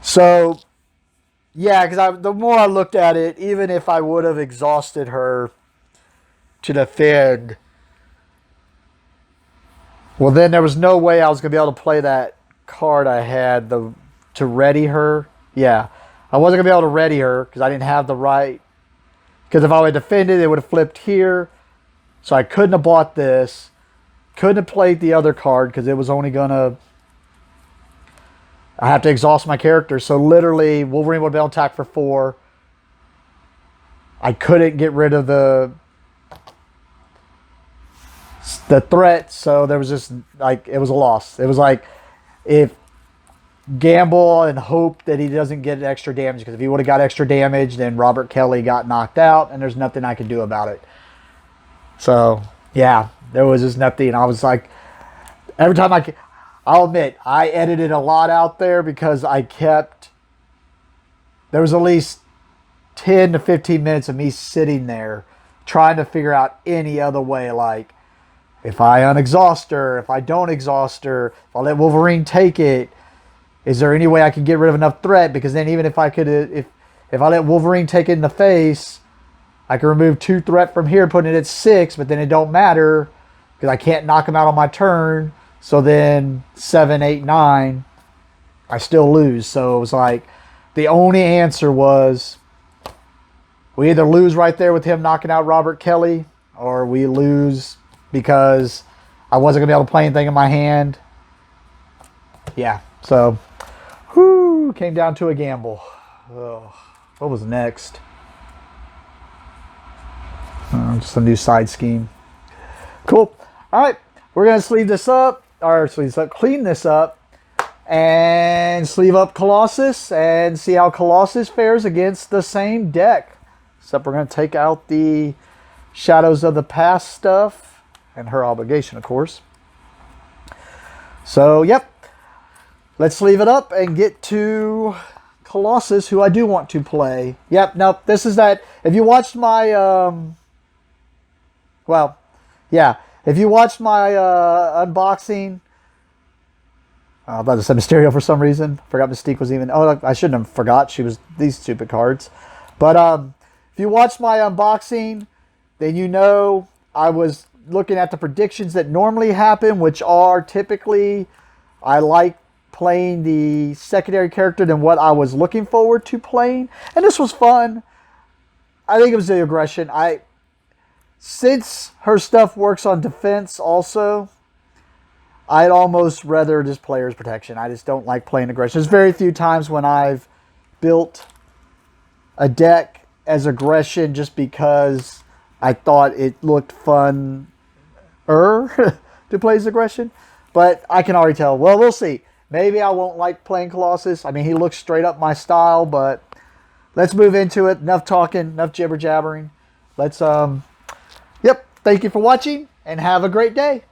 So, yeah, because the more I looked at it, even if I would have exhausted her to defend, well, then there was no way I was going to be able to play that card I had to ready her. Yeah, I wasn't going to be able to ready her because I didn't have the right. Because if I would have defended, it would have flipped here. So I couldn't have bought this. Couldn't have played the other card because it was only going to... I have to exhaust my character. So literally, Wolverine would be able to attack for 4. I couldn't get rid of the threat. So there was just, like, it was a loss. It was like, if gamble and hope that he doesn't get extra damage. Because if he would have got extra damage, then Robert Kelly got knocked out. And there's nothing I could do about it. So, yeah, there was just nothing. I was like, every time I'll admit, I edited a lot out there because there was at least 10 to 15 minutes of me sitting there trying to figure out any other way. Like, if I unexhaust her, if I don't exhaust her, if I let Wolverine take it, is there any way I can get rid of enough threat? Because then even if I could, if I let Wolverine take it in the face, I can remove 2 threat from here, putting it at 6, but then it don't matter because I can't knock him out on my turn. So then 7, 8, 9, I still lose. So it was like the only answer was we either lose right there with him knocking out Robert Kelly, or we lose because I wasn't going to be able to play anything in my hand. Yeah, so came down to a gamble. Oh, what was next? Just a new side scheme. Cool. All right. We're going to clean this up, and sleeve up Colossus and see how Colossus fares against the same deck. Except we're going to take out the Shadows of the Past stuff and her obligation, of course. So, yep. Let's sleeve it up and get to Colossus, who I do want to play. Yep, nope, this is that if you watched my, well, yeah, if you watched my unboxing, I was about to say Mysterio for some reason. Forgot Mystique was even. Oh, I shouldn't have forgot. She was these stupid cards. But if you watched my unboxing, then you know I was looking at the predictions that normally happen, which are typically I like playing the secondary character than what I was looking forward to playing. And this was fun. I think it was the aggression. Since her stuff works on defense also, I'd almost rather just player's protection. I just don't like playing aggression. There's very few times when I've built a deck as aggression just because I thought it looked fun to play as aggression. But I can already tell. Well, we'll see. Maybe I won't like playing Colossus. I mean, he looks straight up my style, but let's move into it. Enough talking, enough jibber jabbering. Let's, yep. Thank you for watching and have a great day.